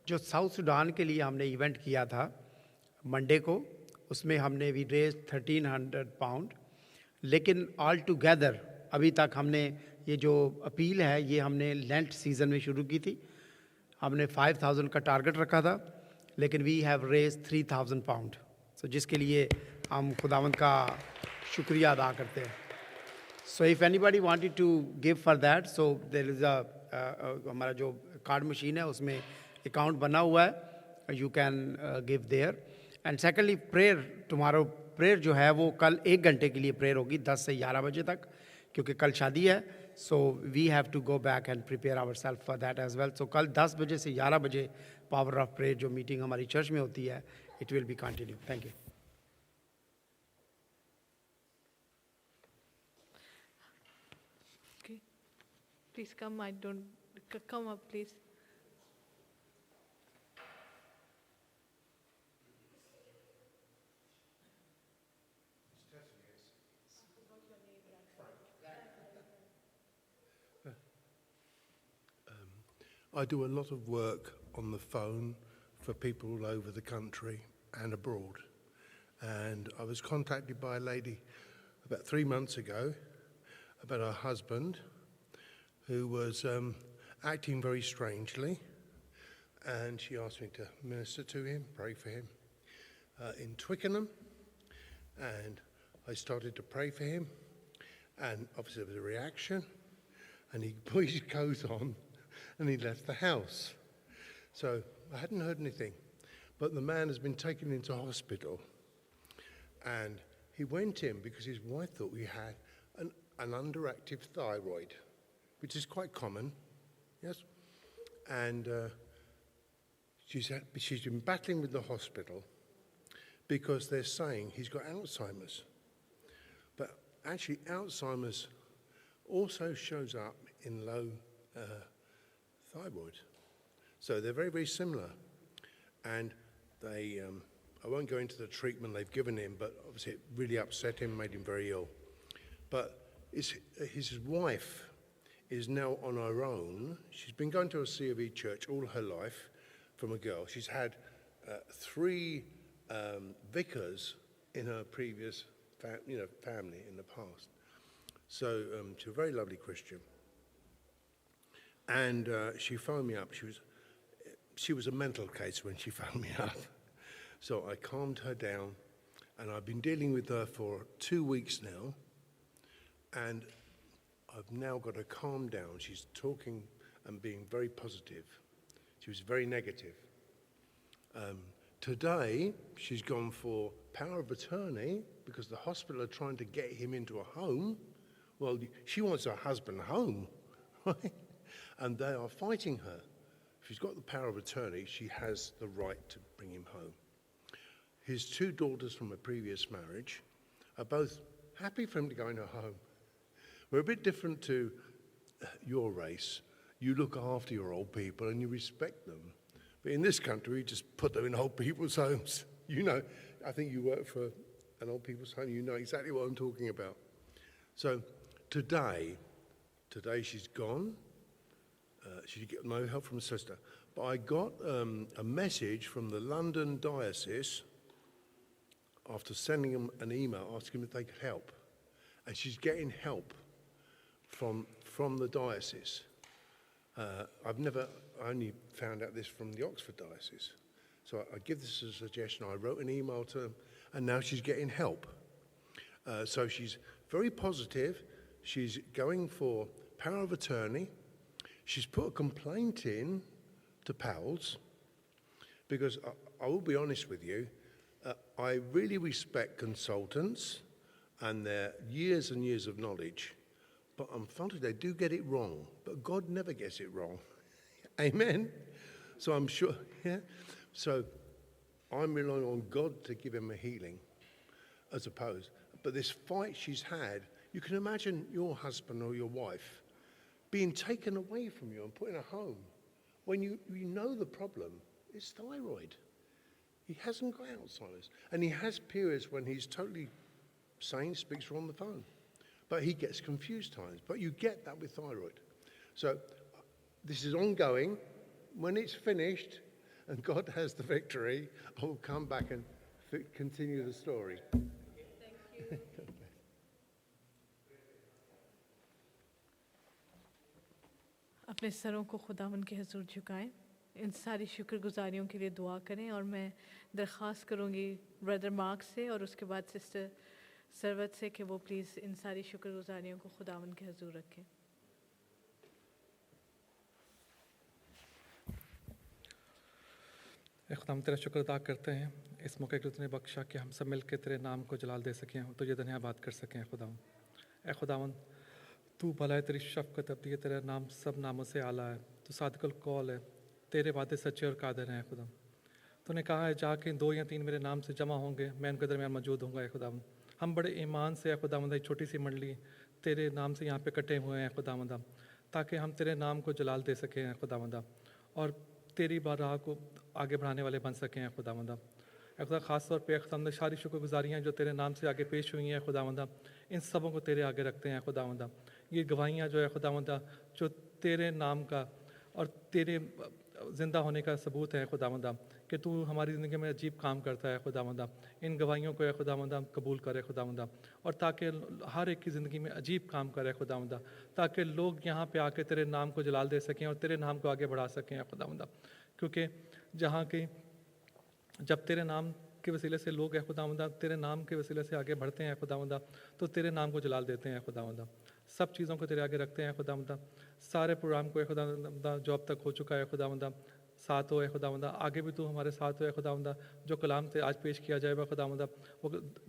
जो साउथ सूडान के लिए हमने इवेंट किया था मंडे को, उसमें हमने वी रेज 1300 पाउंड, लेकिन ऑल टुगेदर अभी तक हमने ये जो अपील है ये हमने लेंट सीज़न में शुरू की थी। हमने 5000 का टारगेट रखा था, लेकिन we have raise 3000 pound. So जिसके लिए हम खुदावंद का शुक्रिया अदा करते हैं। So if anybody wanted to give for that, so there is हमारा जो कार्ड मशीन है उसमें अकाउंट बना हुआ है, you can give their. And secondly prayer, tomorrow prayer जो है वो कल 1 घंटे के लिए प्रेयर होगी 10 से 11 बजे तक, क्योंकि कल शादी है। So we have to go back and prepare our self for that as well. So कल 10 बजे से 11 बजे पावर ऑफ प्रेयर जो मीटिंग हमारी चर्च में होती है, it will be continue. Thank you. Okay. Please come. I don't come up, please. I do a lot of work on the phone for people all over the country and abroad. And I was contacted by a lady about 3 months ago about her husband who was acting very strangely. And she asked me to minister to him, pray for him in Twickenham. And I started to pray for him. And obviously there was a reaction. And he put his coat on and he left the house. So I hadn't heard anything. But the man has been taken into hospital. And he went in because his wife thought he had an underactive thyroid, which is quite common, yes? And she's been battling with the hospital because they're saying he's got Alzheimer's. But actually, Alzheimer's also shows up in low thyroid. So they're very, very similar. And they, I won't go into the treatment they've given him, but obviously it really upset him, made him very ill. But his wife is now on her own. She's been going to a C of E church all her life from a girl. She's had 3 vicars in her previous family in the past. So she's a very lovely Christian. And she phoned me up. She was a mental case when she phoned me up. So I calmed her down, and I've been dealing with her for 2 weeks now. And I've now got her calmed down. She's talking and being very positive. She was very negative. Today, she's gone for power of attorney because the hospital are trying to get him into a home. Well, she wants her husband home, right? And they are fighting her. If she's got the power of attorney, she has the right to bring him home. His 2 daughters from a previous marriage are both happy for him to go into a home. We're a bit different to your race. You look after your old people and you respect them. But in this country, we just put them in old people's homes. You know, I think you work for an old people's home. You know exactly what I'm talking about. So today she's gone. She got no help from her sister. But I got a message from the London diocese after sending them an email asking if they could help. And she's getting help from the diocese. I only found out this from the Oxford diocese. So I give this as a suggestion. I wrote an email to them, and now she's getting help. So she's very positive. She's going for power of attorney. She's put a complaint in to PALS, because I will be honest with you, I really respect consultants and their years and years of knowledge, but unfortunately they do get it wrong, but God never gets it wrong. Amen? So I'm sure, yeah? So I'm relying on God to give him a healing, as opposed. But this fight she's had, you can imagine your husband or your wife being taken away from you and put in a home when you know the problem is thyroid. He hasn't got Alzheimer's. And he has periods when he's totally sane, speaks her on the phone. But he gets confused times. But you get that with thyroid. So this is ongoing. When it's finished and God has the victory, I will come back and continue the story. Thank you. अपने सरों को खुदावन के हुजूर झुकाएं, इन सारी शुक्रगुजारियों के लिए दुआ करें। और मैं दरख्वास्त करूँगी ब्रदर मार्क से और उसके बाद सिस्टर सरवत से कि वो प्लीज़ इन सारी शुक्रगुजारियों को खुदावन के हुजूर रखें। खुदाम तेरा शुक्र अदा करते हैं इस मौके को तूने बख्शा कि हम सब मिलकर तेरे नाम को जलाल दे सकें, तुझे धन्यवाद कर सकें। खुदावन ए खुदावन तू भला है, तेरी शफ़क़त अब्दी है, तेरा नाम सब नामों से आला है, तू सादिकुल कौल है, तेरे वादे सच्चे और कादिर हैं। खुदा तूने कहा है जाके 2 या 3 मेरे नाम से जमा होंगे, मैं उनके दरमियान मौजूद होऊंगा। खुदावन हम बड़े ईमान से खुदावंद एक छोटी सी मंडली तेरे नाम से यहाँ पे कटे हुए हैं खुदावंद, ताकि हम तेरे नाम को जलाल दे सकें खुदावंद और तेरी बारगाह को आगे बढ़ाने वाले बन सकें खुदावंद। खुदा ख़ास तौर पे खुदावंद सारी शुक्रगुजारियाँ जो तेरे नाम से आगे पेश हुई हैं खुदावंद, इन सबों को तेरे आगे रखते हैं खुदावंद। ये गवाहियाँ जो है खुदावंद जो तेरे नाम का और तेरे ज़िंदा होने का सबूत है खुदावंद कि तू हमारी ज़िंदगी में अजीब काम करता है खुदावंद, इन गवाहियों को खुदावंद कबूल करे खुदावंद, और ताकि हर एक की ज़िंदगी में अजीब काम करे खुदावंद, ताकि लोग यहाँ पे आके तेरे नाम को जलाल दे सकें और तेरे नाम को आगे बढ़ा सकें खुदावंद। क्योंकि जहाँ की जब तेरे नाम के वसीले से लोग खुदावंद तेरे नाम के वसीले से आगे बढ़ते हैं खुदावंद, तो तेरे नाम को जलाल देते हैं खुदावंद। सब चीज़ों को तेरे आगे रखते हैं खुदावंद। सारे प्रोग्राम को खुदावंद जो अब तक हो चुका है खुदावंद साथ हो खुदावंद, आगे भी तू हमारे साथ हो खुदावंद। जो कलाम से आज पेश किया जाएगा खुदावंद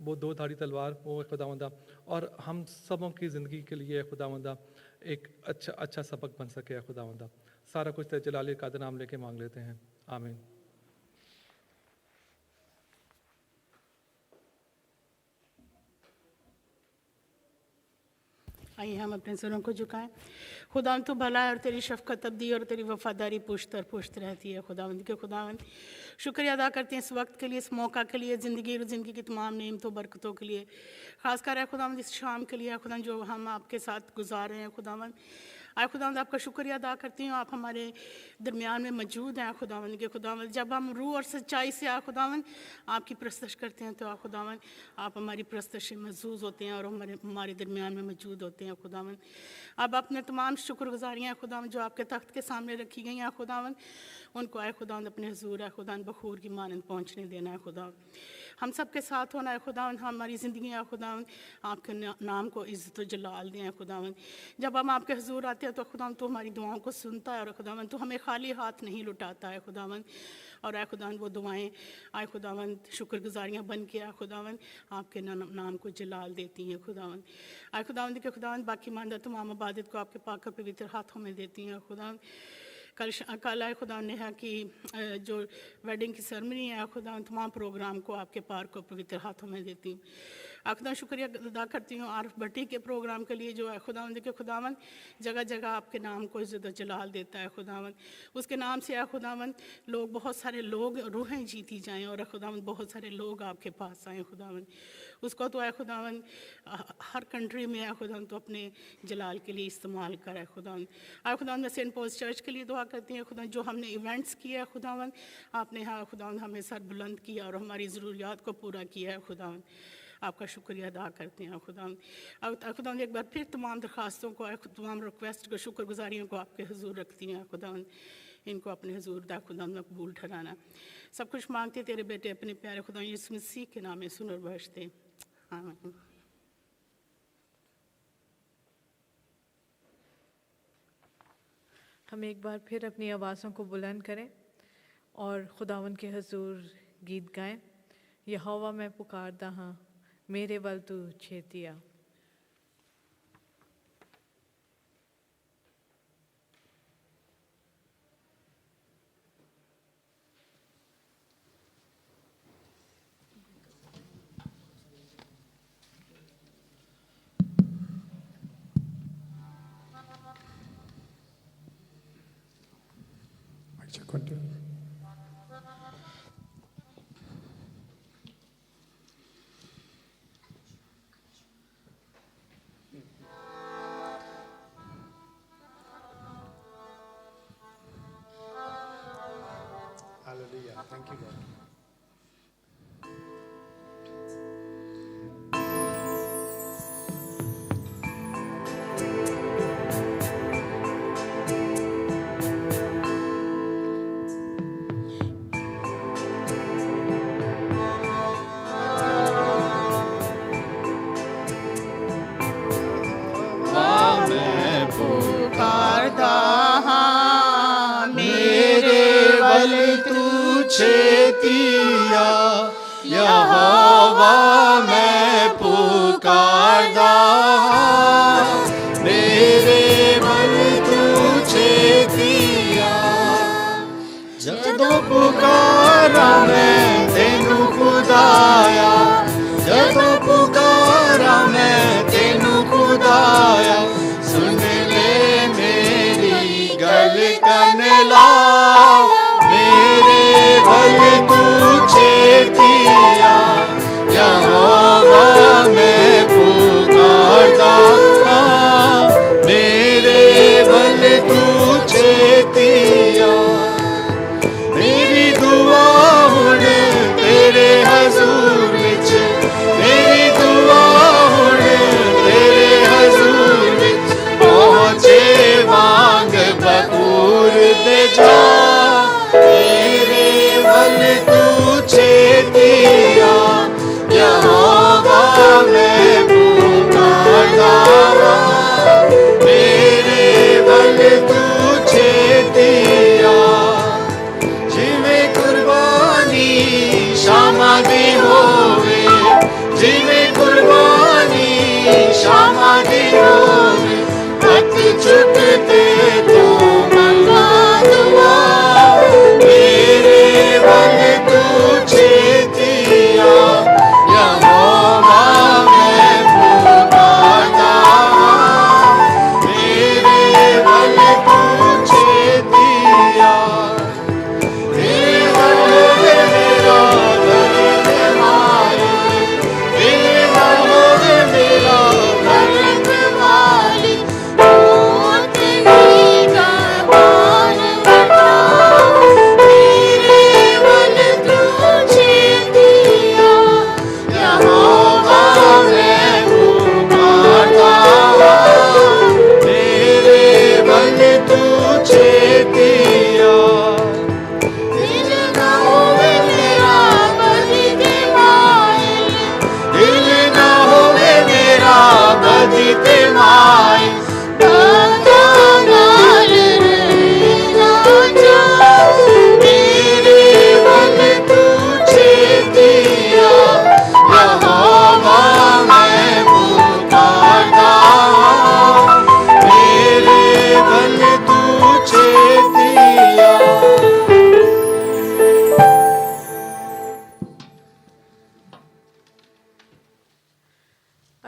वो 2 धारी तलवार वो खुदावंद, और हम सबों की ज़िंदगी के लिए खुदावंद एक अच्छा सबक बन सके खुदावंद। सारा कुछ तेरे जलाली का नाम लेके मांग लेते हैं, आमीन। आइए हम अपने सरों को झुकाएं। खुदावंद तो भला है और तेरी शफ़क़त अब्दी और तेरी वफ़ादारी पुश्त और पुश्त रहती है खुदावंद के। खुदावंद शुक्रिया अदा करते हैं इस वक्त के लिए, इस मौका के लिए, ज़िंदगी की तमाम नेमतों बरकतों के लिए। ख़ासकर है खुदावंद इस शाम के लिए खुदावंद जो हम आपके साथ गुजार रहे हैं खुदावंद। आए खुदावंद आपका शुक्रिया अदा करती हूँ, आप हमारे दरमियान में मौजूद हैं खुदावंद के। खुदावंद जब हम रूह और सच्चाई से खुदावंद आपकी प्रस्तश करते हैं तो खुदावंद आप हमारी प्रस्तश में महसूस होते हैं और हमारे दरमियान में मौजूद होते हैं खुदावंद। अब अपने तमाम शुक्रगुजारियाँ खुदावंद जो आपके तख्त के सामने रखी गई हैं खुदावंद, उनको आए खुदावंद अपने हुजूर है खुदावंद बखूर की मानंद पहुँचने देना है खुदावंद। हम सब के साथ होना है खुदावंद, हमारी ज़िंदगी है खुदावंद आपके नाम को इज़्ज़त व जलाल दें खुदावंद। जब हम आपके हुजूर आते हैं तो खुदावंद तो हमारी दुआओं को सुनता है और खुदावंद तो हमें खाली हाथ नहीं लुटाता है खुदावंद। और आए खुदावंद वो दुआएं आए खुदावंद शुक्रगुजारियाँ बन के आए खुदावंद आपके नाम को जलाल देती हैं खुदावंद। आए खुदावंद के खुदावंद बाकी मानदा तमाम इबादत को आपके पाक और पवित्र हाथों में देती हैं खुदावंद। कल आए खुदा ने है कि जो वेडिंग की सेरेमनी है खुदा तमाम प्रोग्राम को आपके पार को पवित्र हाथों में देती हूँ। आपका शुक्रिया अदा करती हूँ आरफ भट्टी के प्रोग्राम के लिए, जो है खुदावंद के खुदावंद जगह जगह आपके नाम को इज़्ज़त व जलाल देता है खुदावंद। उसके नाम से खुदावंद लोग, बहुत सारे लोग, रूहें जीती जाएं और खुदावंद बहुत सारे लोग आपके पास आएँ खुदावंद। उसको तो खुदावंद हर कंट्री में खुदावंद तो अपने जलाल के लिए इस्तेमाल करे खुदावंद। खुदावंद मैं सेंट पॉल्स चर्च के लिए दुआ करती हैं खुदावंद, जो हमने इवेंट्स किया है खुदावंद, आपने खुदावंद हमें सर बुलंद किया और हमारी ज़रूरियात को पूरा किया है खुदावंद। आपका शुक्रिया अदा करते हैं खुदावंद। अब खुदावंद एक बार फिर तमाम दरख्वास्तों को, तमाम रिक्वेस्ट को, शुक्रगुजारियों को आपके हुजूर रखती हैं खुदावंद। इनको अपने हुजूर दा खुदावंद मकबूल ठहराना। सब कुछ मांगते तेरे बेटे अपने प्यारे खुदा यीशु मसीह के नाम में सुन और बख्शते, आमीन। हम एक बार फिर अपनी आवाज़ों को बुलंद करें और खुदावन के हजूर गीत गाएं। यहोवा मैं पुकारदा हाँ, मेरे वल तू छेती आ। Hallelujah. Thank you, Lord. मैं पुकारता हाँ, मेरे वल तू छेतिया। यहोवा मैं पुकारदा हाँ, मेरे वल तू छेतिया। जदों पुकारा मैं तेनू खुदाया, जदों पुकारा मैं तेनू खुदाया। सुन ले मेरी गल कन ला, मेरे वल तू छेतिया। यहोवा मैं पुकारदा हाँ, मेरे वल तू छेतिया। मेरी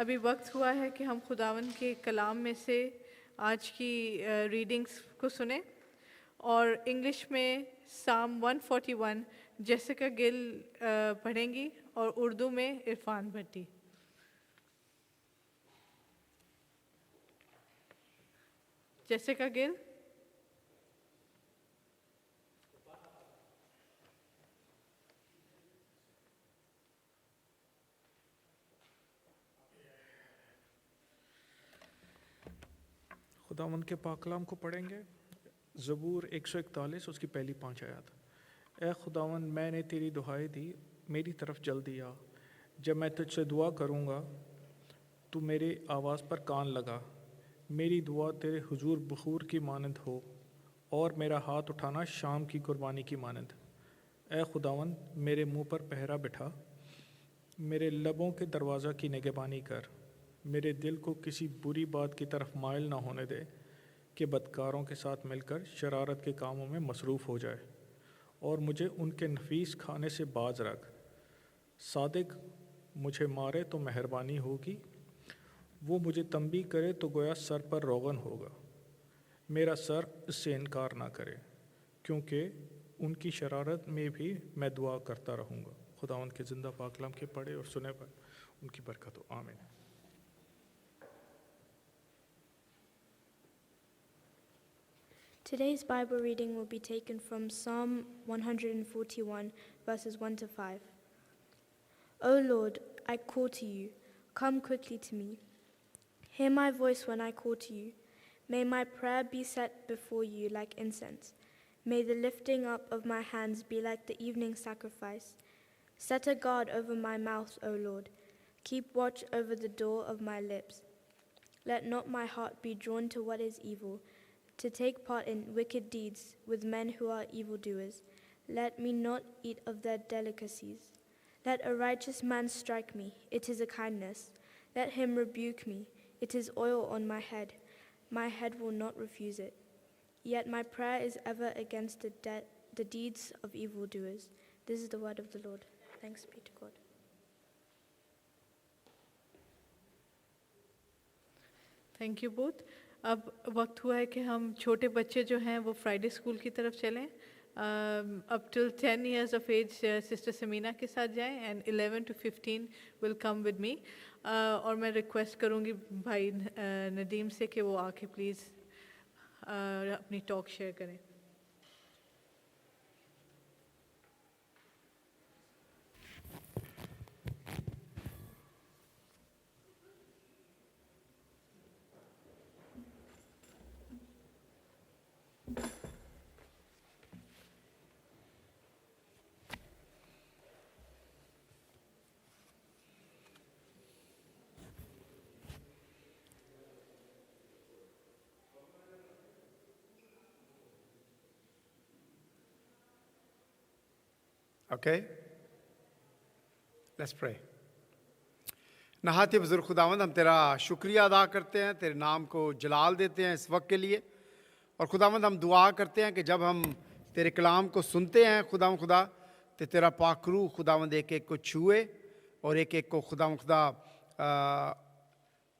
अभी वक्त हुआ है कि हम खुदावन के कलाम में से आज की रीडिंग्स को सुने और इंग्लिश में साम 141 जेसिका गिल पढ़ेंगी और उर्दू में इरफान भट्टी। जेसिका गिल। खुदावंद के पाक कलाम को पढ़ेंगे। ज़बूर 141 उसकी पहली 5 आयत। ए खुदावंद, मैंने तेरी दुहाई दी, मेरी तरफ जल्दी आ। जब मैं तुझसे दुआ करूँगा तू मेरी आवाज़ पर कान लगा। मेरी दुआ तेरे हुजूर बखूर की मानंद हो और मेरा हाथ उठाना शाम की कुर्बानी की मानंद। ए खुदावंद, मेरे मुँह पर पहरा बिठा, मेरे लबों के दरवाज़ा की निगहबानी कर। मेरे दिल को किसी बुरी बात की तरफ माइल ना होने दे कि बदकारों के साथ मिलकर शरारत के कामों में मसरूफ़ हो जाए, और मुझे उनके नफीस खाने से बाज रख। सादिक मुझे मारे तो मेहरबानी होगी, वो मुझे तंबी करे तो गोया सर पर रोगन होगा। मेरा सर इससे इनकार ना करे, क्योंकि उनकी शरारत में भी मैं दुआ करता रहूँगा। खुदावंद के ज़िंदा पाक कलाम के पढ़े और सुने पर उनकी बरकत हो। आमीन। Today's Bible reading will be taken from Psalm 141, verses 1 to 5. O Lord, I call to you. Come quickly to me. Hear my voice when I call to you. May my prayer be set before you like incense. May the lifting up of my hands be like the evening sacrifice. Set a guard over my mouth, O Lord. Keep watch over the door of my lips. Let not my heart be drawn to what is evil, to take part in wicked deeds with men who are evildoers. Let me not eat of their delicacies. Let a righteous man strike me, it is a kindness. Let him rebuke me, it is oil on my head. My head will not refuse it. Yet my prayer is ever against the deeds of evildoers. This is the word of the Lord. Thanks be to God. Thank you both. अब वक्त हुआ है कि हम छोटे बच्चे जो हैं वो फ्राइडे स्कूल की तरफ चलें। Up till 10 years of age sister Samina के साथ जाएं and 11 to 15 will come with me. और मैं रिक्वेस्ट करूँगी भाई नदीम से कि वो आके प्लीज़ अपनी टॉक शेयर करें। Okay? Let's pray. नहाते बुजुर्ग खुदावंद, हम तेरा शुक्रिया अदा करते हैं, तेरे नाम को जलाल देते हैं इस वक्त के लिए। और खुदावंद, हम दुआ करते हैं कि जब हम तेरे कलाम को सुनते हैं खुदावंद खुदा, तो तेरा पाक रूह खुदावंद एक एक को छुए और एक एक को खुदावंद खुदा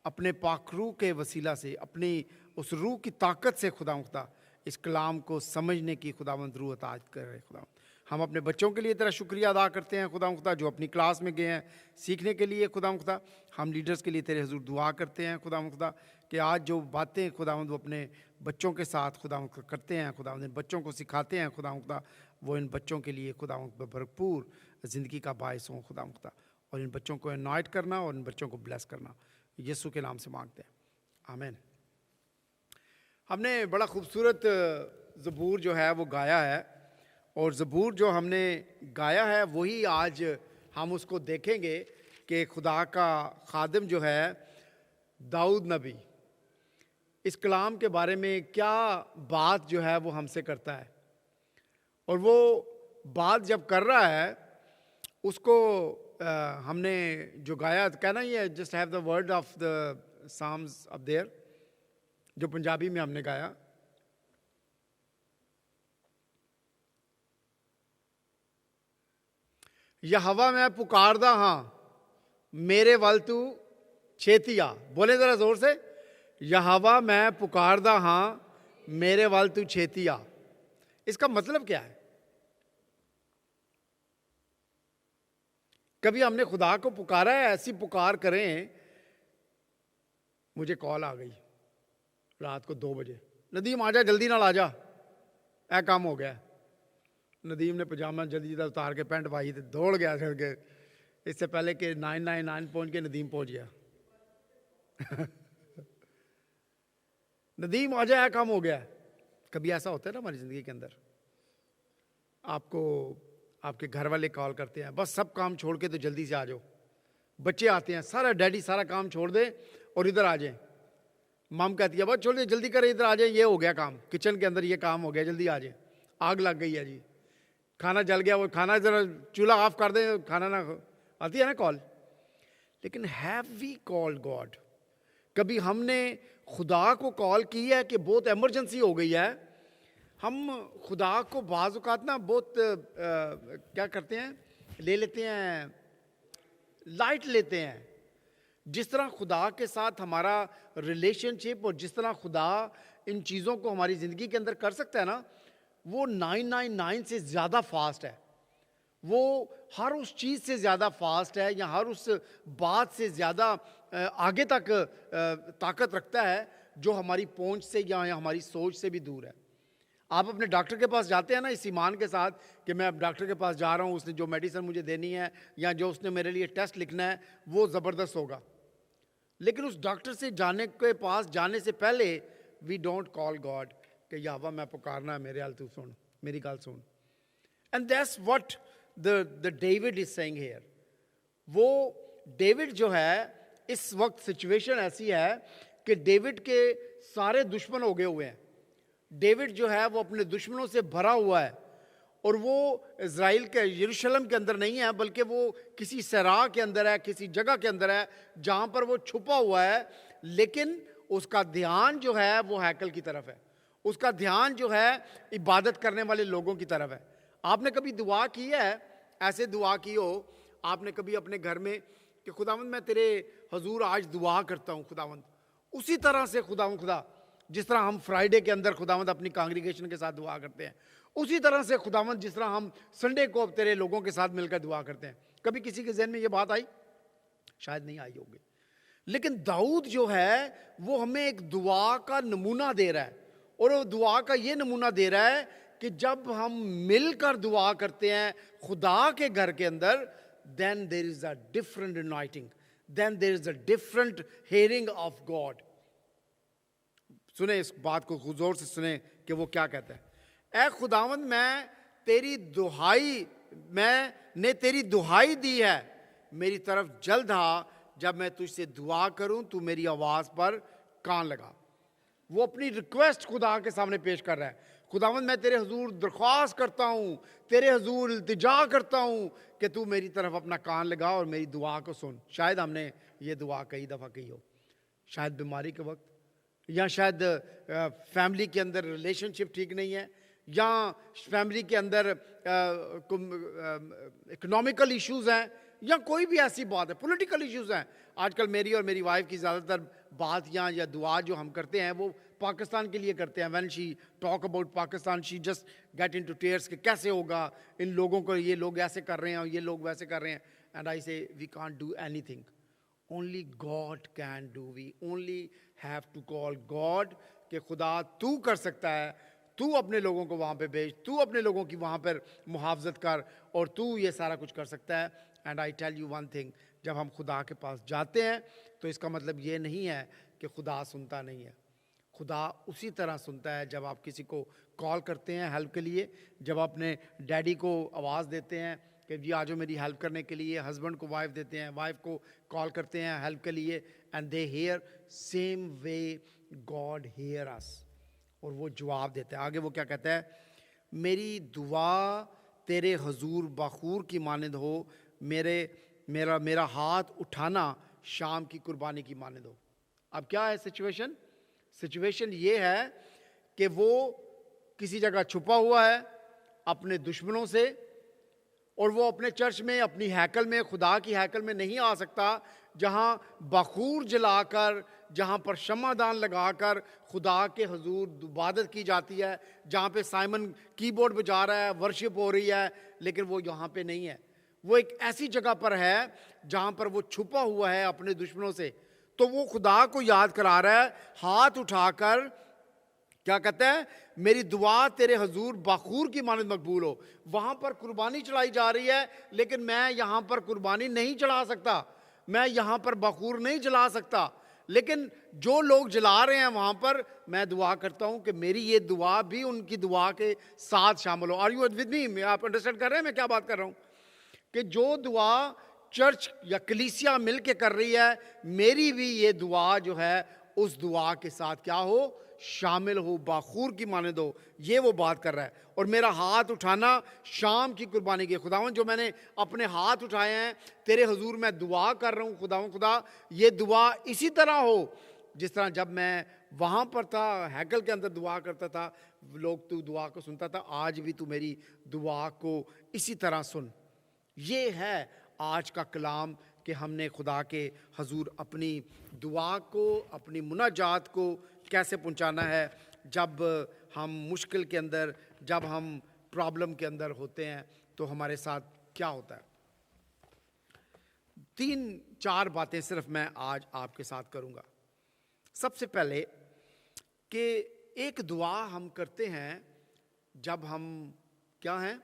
अपने पाक रूह के वसीला से, अपनी उस रूह की ताकत से खुदावंद खुदा इस कलाम को समझने की खुदावंद रूह अता करे। खुदावंद, हम अपने बच्चों के लिए तेरा शुक्रिया अदा करते हैं खुदावंद खुदा, जो अपनी क्लास में गए हैं सीखने के लिए। खुदावंद खुदा, हम लीडर्स के लिए तेरे हुजूर दुआ करते हैं खुदावंद खुदा कि आज जो बातें खुदावंद वो अपने बच्चों के साथ खुदावंद करते हैं, खुदावंद इन बच्चों को सिखाते हैं खुदावंद खुदा, वो इन बच्चों के लिए खुदावंद भरपूर ज़िंदगी का बायस हों खुदावंद खुदा। और इन बच्चों को इनवाइट करना और इन बच्चों को ब्लेस करना, यीशु के नाम से मांगते हैं, आमीन। हमने बड़ा खूबसूरत ज़बूर जो है वो गाया है, और ज़बूर जो हमने गाया है वही आज हम उसको देखेंगे कि खुदा का खादिम जो है दाऊद नबी इस कलाम के बारे में क्या बात जो है वो हमसे करता है। और वो बात जब कर रहा है उसको हमने जो गाया, कहना ही है just have the word of the Psalms up there, जो पंजाबी में हमने गाया। यहोवा मैं पुकारदा हाँ, मेरे वल तू छेतिया, बोले जरा जोर से, यहोवा मैं पुकारदा हाँ मेरे वाल तू छेतिया। इसका मतलब क्या है? कभी हमने खुदा को पुकारा है? ऐसी पुकार करें, मुझे कॉल आ गई रात को 2 बजे, नदीम आजा जल्दी ना आ जा, ऐ काम हो गया। नदीम ने पजामा जल्दी जल्दी उतार के पैंट पाई तो दौड़ गया चल के, इससे पहले कि 999 पहुंच के नदीम पहुंच गया। नदीम आजा, ऐ काम हो गया। कभी ऐसा होता है ना हमारी जिंदगी के अंदर, आपको आपके घर वाले कॉल करते हैं, बस सब काम छोड़ के तो जल्दी से आ जाओ। बच्चे आते हैं, सारा डैडी सारा काम छोड़ दे और इधर आ जाए। मम कहती है बस छोड़ दे, जल्दी करे, इधर आ जाए, ये हो गया काम, किचन के अंदर ये काम हो गया, जल्दी आ जाए, आग लग गई है जी, खाना जल गया, वो खाना जरा चूल्हा ऑफ कर दे, खाना ना, आती है ना कॉल। लेकिन हैव वी कॉल्ड गॉड? कभी हमने खुदा को कॉल की है कि बहुत इमरजेंसी हो गई है? हम खुदा को बाज़ औक़ात ना बहुत क्या करते हैं, ले लेते हैं, लाइट लेते हैं। जिस तरह खुदा के साथ हमारा रिलेशनशिप और जिस तरह खुदा इन चीज़ों को हमारी ज़िंदगी के अंदर कर सकता है ना, वो 999 से ज़्यादा फास्ट है। वो हर उस चीज़ से ज़्यादा फास्ट है, या हर उस बात से ज़्यादा आगे तक ताकत रखता है जो हमारी पहुंच से या हमारी सोच से भी दूर है। आप अपने डॉक्टर के पास जाते हैं ना इस ईमान के साथ कि मैं अब डॉक्टर के पास जा रहा हूँ, उसने जो मेडिसिन मुझे देनी है या जो उसने मेरे लिए टेस्ट लिखना है वो ज़बरदस्त होगा। लेकिन उस डॉक्टर से जाने के पास जाने से पहले वी डोंट कॉल गॉड कि यहोवा मैं पुकारना है, मेरे हाल तू सुन, मेरी गाल सुन। And that's what the David is saying here. वो डेविड जो है, इस वक्त सिचुएशन ऐसी है कि डेविड के सारे दुश्मन हो गए हुए हैं। डेविड जो है वो अपने दुश्मनों से भरा हुआ है, और वो इज़राइल के यरूशलेम के अंदर नहीं है, बल्कि वो किसी सराह के अंदर है, किसी जगह के अंदर है जहाँ पर वो छुपा हुआ है। लेकिन उसका ध्यान जो है वो हैकल की तरफ है, उसका ध्यान जो है इबादत करने वाले लोगों की तरफ है। आपने कभी दुआ की है, ऐसे दुआ की हो आपने कभी अपने घर में कि खुदावंद मैं तेरे हजूर आज दुआ करता हूँ खुदावंद, उसी तरह से खुदावंद खुदा जिस तरह हम फ्राइडे के अंदर खुदावंद अपनी कांग्रीगेशन के साथ दुआ करते हैं, उसी तरह से खुदावंद जिस तरह हम संडे को तेरे लोगों के साथ मिलकर दुआ करते हैं। कभी किसी के जहन में ये बात आई? शायद नहीं आई होगी। लेकिन दाऊद जो है वो हमें एक दुआ का नमूना दे रहा है, और वो दुआ का ये नमूना दे रहा है कि जब हम मिलकर दुआ करते हैं खुदा के घर के अंदर, then there is a different anointing, then there is a different hearing of God। सुने इस बात को, जोर से सुने कि वो क्या कहता है। ऐ खुदावंद मैं तेरी दुहाई, मैंने तेरी दुहाई दी है, मेरी तरफ जल्द आ, जब मैं तुझसे दुआ करूं तू मेरी आवाज़ पर कान लगा। वो अपनी रिक्वेस्ट खुदा के सामने पेश कर रहा है। खुदावंद मैं तेरे हुजूर दरख्वास्त करता हूँ, तेरे हुजूर इल्तिजा करता हूँ कि तू मेरी तरफ अपना कान लगा और मेरी दुआ को सुन। शायद हमने ये दुआ कई दफ़ा की हो, शायद बीमारी के वक्त, या शायद फैमिली के अंदर रिलेशनशिप ठीक नहीं है, या फैमिली के अंदर इकोनॉमिकल इश्यूज़ हैं, या कोई भी ऐसी बात है, पॉलिटिकल इश्यूज़ हैं। आजकल मेरी और मेरी वाइफ की ज़्यादातर बात या दुआ जो हम करते हैं वो पाकिस्तान के लिए करते हैं। When she talk about Pakistan she just get into tears कि कैसे होगा, इन लोगों को, ये लोग ऐसे कर रहे हैं और ये लोग वैसे कर रहे हैं। And I say we can't do anything, only God can do. We only have to call God कि खुदा तू कर सकता है, तू अपने लोगों को वहाँ पे भेज, तू अपने लोगों की वहाँ पर मुहाफ़ज़त कर, और तू ये सारा कुछ कर सकता है। And I tell you one thing, जब हम खुदा के पास जाते हैं तो इसका मतलब ये नहीं है कि खुदा सुनता नहीं है। खुदा उसी तरह सुनता है जब आप किसी को कॉल करते हैं हेल्प के लिए, जब अपने डैडी को आवाज़ देते हैं कि जी आ जाओ मेरी हेल्प करने के लिए, हस्बैंड को वाइफ देते हैं, वाइफ को कॉल करते हैं हेल्प के लिए, and they hear, same way God here अस, और वो जवाब देता है। आगे वो क्या कहता है, मेरी दुआ तेरे हजूर बखूर की मानद हो, मेरा हाथ उठाना शाम की कुर्बानी की मानद हो। अब क्या है सिचुएशन? सिचुएशन ये है कि वो किसी जगह छुपा हुआ है अपने दुश्मनों से, और वो अपने चर्च में, अपनी हैकल में, खुदा की हैकल में नहीं आ सकता जहाँ बखूर जलाकर, जहाँ पर शमादान लगाकर खुदा के हुजूर इबादत की जाती है, जहाँ पे साइमन कीबोर्ड बजा रहा है, वर्शिप हो रही है, लेकिन वो यहाँ पे नहीं है। वो एक ऐसी जगह पर है जहाँ पर वो छुपा हुआ है अपने दुश्मनों से। तो वो खुदा को याद करा रहा है, हाथ उठाकर क्या कहता है, मेरी दुआ तेरे हुजूर बखूर की मानद मकबूल हो। वहाँ पर कुर्बानी चढ़ाई जा रही है, लेकिन मैं यहाँ पर कुर्बानी नहीं चढ़ा सकता, मैं यहाँ पर बखूर नहीं जला सकता, लेकिन जो लोग जला रहे हैं वहाँ पर मैं दुआ करता हूँ कि मेरी ये दुआ भी उनकी दुआ के साथ शामिल हो। Are you with me? आप अंडरस्टैंड कर रहे हैं मैं क्या बात कर रहा हूँ? कि जो दुआ चर्च या कलीसिया मिल के कर रही है, मेरी भी ये दुआ जो है उस दुआ के साथ क्या हो, शामिल हो, बाखूर की माने दो। ये वो बात कर रहा है। और मेरा हाथ उठाना शाम की कुर्बानी के, खुदावन जो मैंने अपने हाथ उठाए हैं तेरे हुजूर मैं दुआ कर रहा हूँ खुदावन, खुदा ये दुआ इसी तरह हो जिस तरह जब मैं वहाँ पर था, हैकल के अंदर दुआ करता था, लोग तू दुआ को सुनता था, आज भी तू मेरी दुआ को इसी तरह सुन। ये है आज का कलाम कि हमने खुदा के हुजूर अपनी दुआ को, अपनी मुनाजात को कैसे पहुंचाना है जब हम मुश्किल के अंदर, जब हम प्रॉब्लम के अंदर होते हैं तो हमारे साथ क्या होता है। 3-4 बातें सिर्फ मैं आज आपके साथ करूंगा। सबसे पहले कि एक दुआ हम करते हैं जब हम क्या हैं,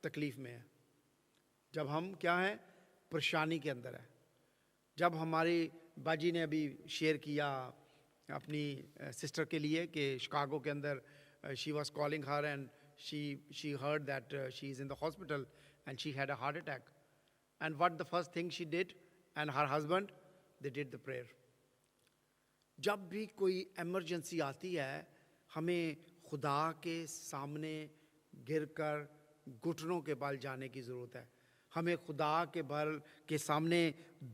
तकलीफ में हैं, जब हम क्या हैं, परेशानी के अंदर है। जब हमारी बाजी ने अभी शेयर किया अपनी सिस्टर के लिए कि शिकागो के अंदर she was calling her and she heard that she is in the hospital and she had a heart attack, and what the first thing she did and her husband they did the prayer. जब भी कोई एमरजेंसी आती है हमें खुदा के सामने गिरकर घुटनों के बल जाने की ज़रूरत है, हमें खुदा के बल के सामने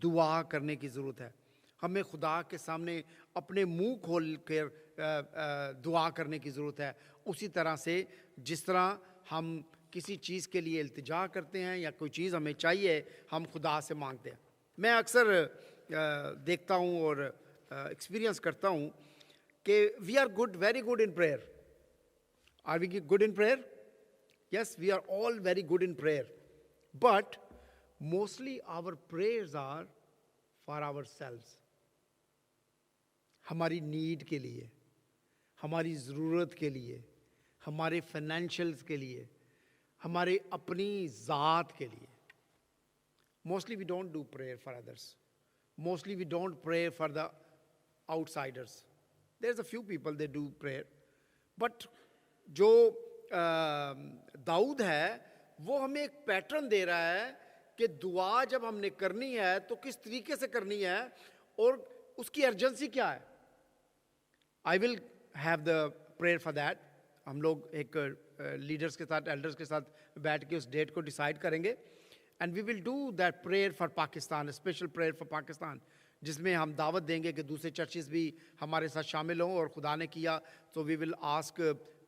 दुआ करने की ज़रूरत है, हमें खुदा के सामने अपने मुंह खोल कर दुआ करने की ज़रूरत है। उसी तरह से जिस तरह हम किसी चीज़ के लिए इल्तिजा करते हैं या कोई चीज़ हमें चाहिए, हम खुदा से मांगते हैं। मैं अक्सर देखता हूँ और एक्सपीरियंस करता हूँ कि we are good, very good in prayer. Are we good in prayer? Yes, we are all very good in prayer, but mostly our prayers are for ourselves, हमारी नीड के लिए, हमारी ज़रूरत के लिए, हमारे फाइनेंशियल्स के लिए, हमारे अपनी ज़ात के लिए। Mostly we don't do prayer for others. Mostly we don't pray for the outsiders. There's a few people they do prayer, but जो दाऊद है वो हमें एक पैटर्न दे रहा है कि दुआ जब हमने करनी है तो किस तरीके से करनी है और उसकी अर्जेंसी क्या है। I will have the prayer for that. हम लोग एक लीडर्स के साथ, एल्डर्स के साथ बैठ के उस डेट को डिसाइड करेंगे and we will do that prayer for Pakistan, special prayer for Pakistan, जिसमें हम दावत देंगे कि दूसरे चर्चेस भी हमारे साथ शामिल हों। और खुदा ने किया तो we will ask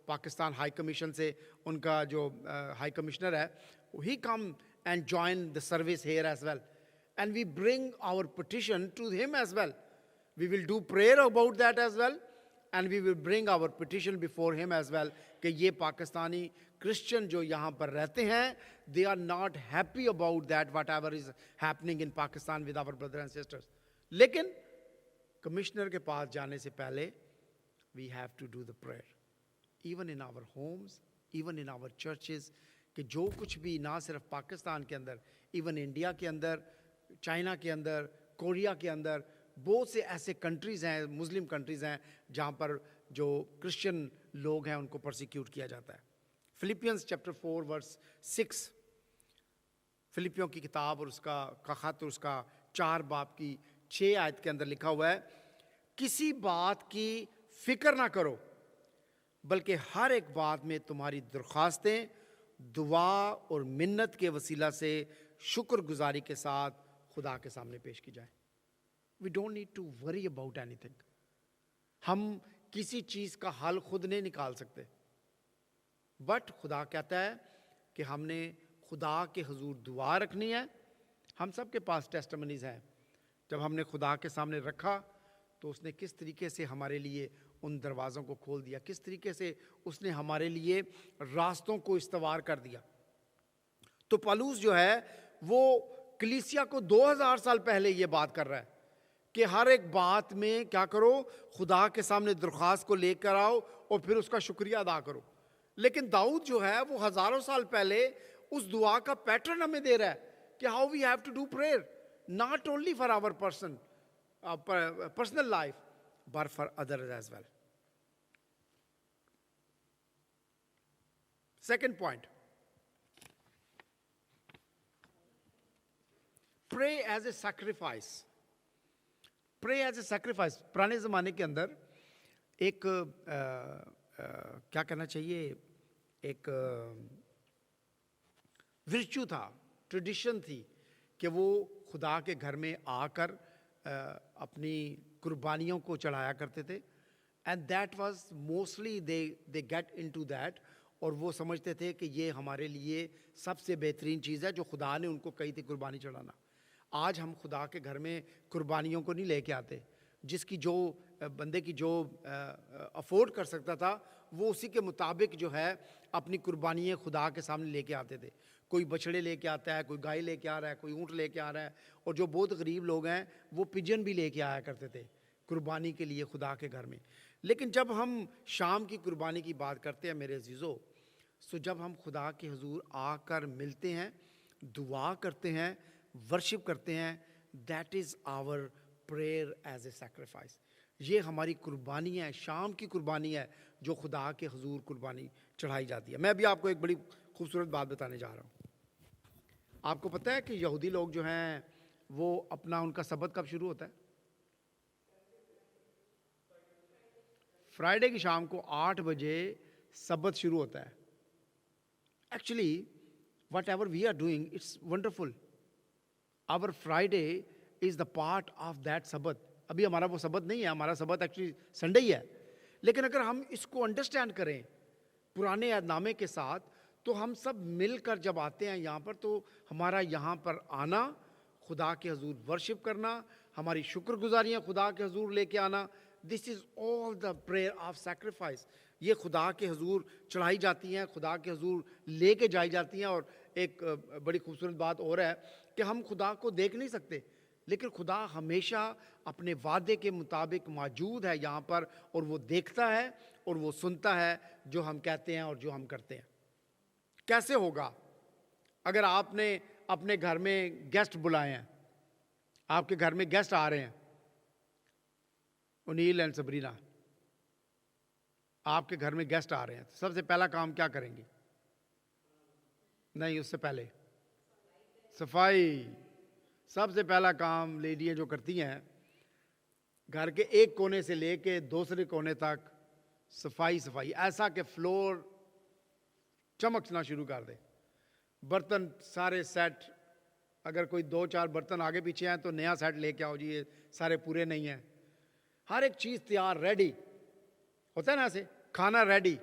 Pakistan high commission से, उनका जो हाई कमिश्नर है, he come and join the service here as well and we bring our petition to him as well. We will do prayer about that as well and we will bring our petition before him as well कि ये पाकिस्तानी क्रिश्चियन जो यहाँ पर रहते हैं, they are not happy about that whatever is happening in Pakistan with our brother and sisters. लेकिन कमिश्नर के पास जाने से पहले we have to do the prayer even in our homes, even in our churches, कि जो कुछ भी ना सिर्फ पाकिस्तान के अंदर, इवन इंडिया के अंदर, चाइना के अंदर, कोरिया के अंदर, बहुत से ऐसे कंट्रीज़ हैं, मुस्लिम कंट्रीज़ हैं जहाँ पर जो क्रिश्चियन लोग हैं उनको परसिक्यूट किया जाता है। फिलिपियंस चैप्टर 4 वर्स 6, फिलिपियों की किताब और उसका खत और उसका 4 बाब की 6 आयत के अंदर लिखा हुआ है, किसी बात की फिक्र ना करो बल्कि हर एक बात में तुम्हारी दरख्वास्तें दुआ और मिन्नत के वसीला से शुक्रगुजारी के साथ खुदा के सामने पेश की जाए। We don't need to worry about anything. हम किसी चीज़ का हल खुद नहीं निकाल सकते, बट खुदा कहता है कि हमने खुदा के हुजूर दुआ रखनी है। हम सब के पास टेस्टमनीज हैं। जब हमने खुदा के सामने रखा तो उसने किस तरीके से हमारे लिए उन दरवाज़ों को खोल दिया, किस तरीके से उसने हमारे लिए रास्तों को इस्तवार कर दिया। तो पौलुस जो है वो कलीसिया को 2000 साल पहले ये बात कर रहा है कि हर एक बात में क्या करो, खुदा के सामने दरख्वास्त को लेकर आओ और फिर उसका शुक्रिया अदा करो। लेकिन दाऊद जो है वो हज़ारों साल पहले उस दुआ का पैटर्न हमें दे रहा है कि how we have to do prayer, not only for our personal life but for others as well. Second point, pray as a sacrifice. Pray as a sacrifice. पुराने ज़माने के अंदर एक क्या कहना चाहिए, एक विर्चू था, ट्रेडिशन थी कि वो खुदा के घर में आकर अपनी कुर्बानियों को चढ़ाया करते थे। And that was mostly they get into that, और वो समझते थे कि ये हमारे लिए सबसे बेहतरीन चीज़ है जो खुदा ने उनको कही थी कुर्बानी चढ़ाना। आज हम खुदा के घर में कुर्बानियों को नहीं लेके आते। जिसकी जो बंदे की जो अफोर्ड कर सकता था वो उसी के मुताबिक जो है अपनी कुर्बानियाँ खुदा के सामने लेके आते थे। कोई बछड़े लेके आता है, कोई गाय लेके आ रहा है, कोई ऊँट लेके आ रहा है, और जो बहुत गरीब लोग हैं वो पिजन भी लेके आया करते थे कुर्बानी के लिए खुदा के घर में। लेकिन जब हम शाम की कुर्बानी की बात करते हैं मेरे अजीज़ों, सो जब हम खुदा के हुजूर आकर मिलते हैं, दुआ करते हैं, वर्शिप करते हैं, that is our prayer as a sacrifice. ये हमारी कुर्बानी है, शाम की कुर्बानी है जो खुदा के हुजूर कुर्बानी चढ़ाई जाती है। मैं अभी आपको एक बड़ी खूबसूरत बात बताने जा रहा हूँ। आपको पता है कि यहूदी लोग जो हैं वो अपना उनका सबत कब शुरू होता है? फ्राइडे की शाम को 8 बजे सबत शुरू होता है। Actually whatever we are doing, it's wonderful. Our Friday is the part of that सबत। अभी हमारा वो सबत नहीं है, हमारा सबत एक्चुअली संडे ही है। लेकिन अगर हम इसको अंडरस्टैंड करें पुराने यादनामे के साथ, तो हम सब मिलकर जब आते हैं यहाँ पर, तो हमारा यहाँ पर आना, खुदा के हुजूर वर्शिप करना, हमारी शुक्रगुजारियाँ खुदा के हुजूर लेके आना, this is all the prayer of sacrifice. ये खुदा के हुजूर चढ़ाई जाती हैं, खुदा के हुजूर लेके जाई जाती हैं। और एक बड़ी खूबसूरत बात और है कि हम खुदा को देख नहीं सकते, लेकिन खुदा हमेशा अपने वादे के मुताबिक मौजूद है यहाँ पर, और वो देखता है और वो सुनता है जो हम कहते हैं और जो हम करते हैं। कैसे होगा अगर आपने अपने घर में गेस्ट बुलाए हैं, आपके घर में गेस्ट आ रहे हैं, ओनील एंड सबरीना, आपके घर में गेस्ट आ रहे हैं, तो सबसे पहला काम क्या करेंगी? नहीं, उससे पहले सफाई। सबसे पहला काम लेडियाँ जो करती हैं, घर के एक कोने से लेके दूसरे कोने तक सफाई सफाई, ऐसा कि फ्लोर चमकना शुरू कर दे। बर्तन सारे सेट, अगर कोई 2-4 बर्तन आगे पीछे हैं तो नया सेट लेके आओ जी, ये सारे पूरे नहीं हैं। हर एक चीज़ तैयार, रेडी होता है ना, ऐसे खाना रेडी,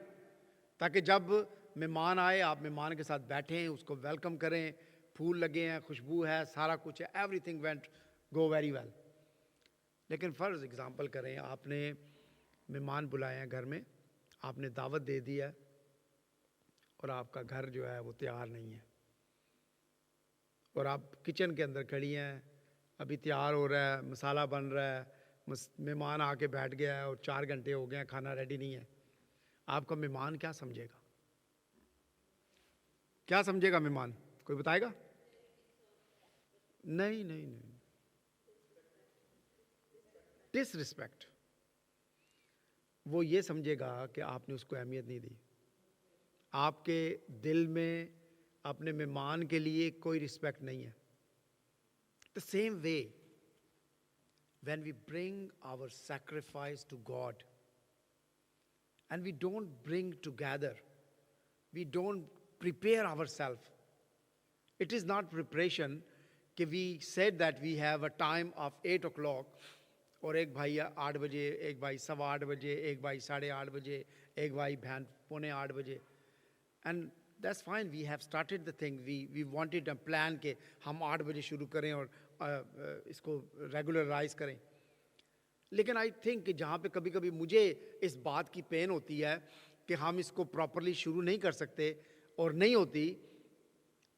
ताकि जब मेहमान आए आप मेहमान के साथ बैठें, उसको वेलकम करें, फूल लगे हैं, खुशबू है, सारा कुछ है, everything went go very well. लेकिन फ़र्ज़ एग्ज़ाम्पल करें, आपने मेहमान बुलाए हैं घर में, आपने दावत दे दी है और आपका घर जो है वो तैयार नहीं है, और आप किचन के अंदर खड़ी हैं, अभी तैयार हो रहा है, मसाला बन रहा है, मेहमान आके बैठ गया है और 4 घंटे हो गए हैं, खाना रेडी नहीं है। आपका मेहमान क्या समझेगा? क्या समझेगा मेहमान? कोई बताएगा? नहीं नहीं नहीं, डिसरिस्पेक्ट। वो ये समझेगा कि आपने उसको अहमियत नहीं दी। आपके दिल में अपने मेहमान के लिए कोई रिस्पेक्ट नहीं है। The same way when we bring our sacrifice to God and we don't bring together, we don't prepare ourselves. It is not preparation कि we said that we have a time of 8 o'clock, और एक भाई 8 बजे, एक भाई 8:15 बजे, एक भाई 8:30 बजे, एक भाई 7:45 बजे, and that's fine, we have started the thing, we wanted a plan के हम 8 बजे शुरू करें और इसको रेगुलराइज करें. लेकिन आई थिंक कि जहाँ पे कभी कभी मुझे इस बात की पेन होती है कि हम इसको प्रॉपरली शुरू नहीं कर सकते और नहीं होती,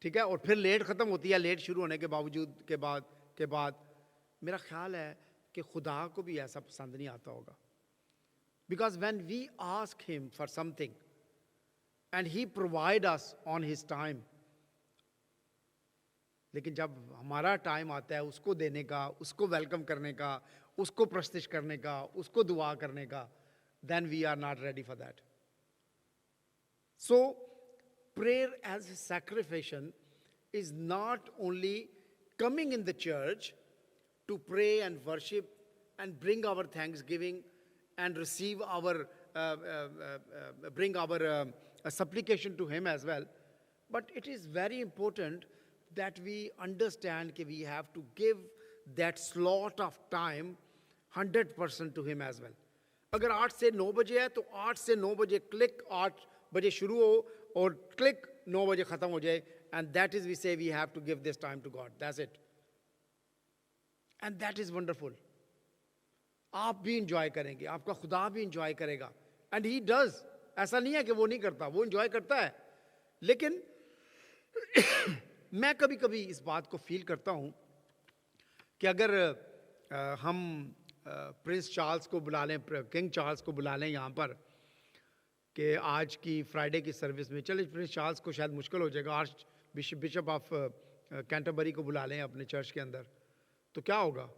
ठीक है, और फिर लेट ख़त्म होती है, लेट शुरू होने के बावजूद के बाद मेरा ख्याल है कि खुदा को भी ऐसा पसंद नहीं आता होगा. Because when we ask him for something and he provide us on his time, लेकिन जब हमारा टाइम आता है उसको देने का, उसको वेलकम करने का, उसको प्रस्तुत करने का, उसको दुआ करने का, then we are not ready for that. So prayer as a sacrifice is not only coming in the church to pray and worship and bring our thanksgiving and receive our bring our supplication to him as well, but it is very important that we understand that we have to give that slot of time 100% to him as well. अगर 8 से 9 बजे है तो 8 से 9 बजे क्लिक, 8 बजे शुरू हो और क्लिक 9 बजे ख़त्म हो जाए. And that is, we say, we have to give this time to God. That's it. And that is wonderful. आप भी enjoy करेंगे, आपका खुदा भी enjoy करेगा. And he does. ऐसा नहीं है कि वो नहीं करता, वो enjoy करता है. लेकिन मैं कभी कभी इस बात को फील करता हूँ कि अगर हम प्रिंस चार्ल्स को बुला लें, किंग चार्ल्स को बुला लें यहाँ पर कि आज की फ्राइडे की सर्विस में, चले प्रिंस चार्ल्स को शायद मुश्किल हो जाएगा, आर्च बिशप ऑफ कैंटरबरी को बुला लें अपने चर्च के अंदर, तो क्या होगा?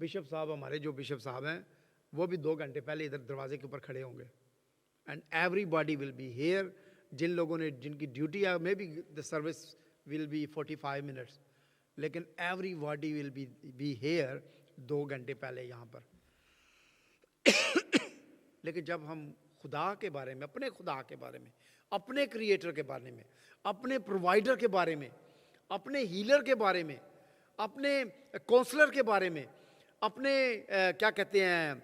बिशप साहब, हमारे जो बिशप साहब हैं, वो भी 2 घंटे पहले इधर दरवाजे के ऊपर खड़े होंगे. And everybody will be here. जिन लोगों ने, जिनकी ड्यूटी है, maybe the service will be 45 minutes, लेकिन एवरीबॉडी विल बी हेयर 2 घंटे पहले यहाँ पर. लेकिन जब हम खुदा के बारे में, अपने खुदा के बारे में, अपने क्रिएटर के बारे में, अपने प्रोवाइडर के बारे में, अपने हीलर के बारे में, अपने काउंसलर के बारे में, अपने क्या कहते हैं,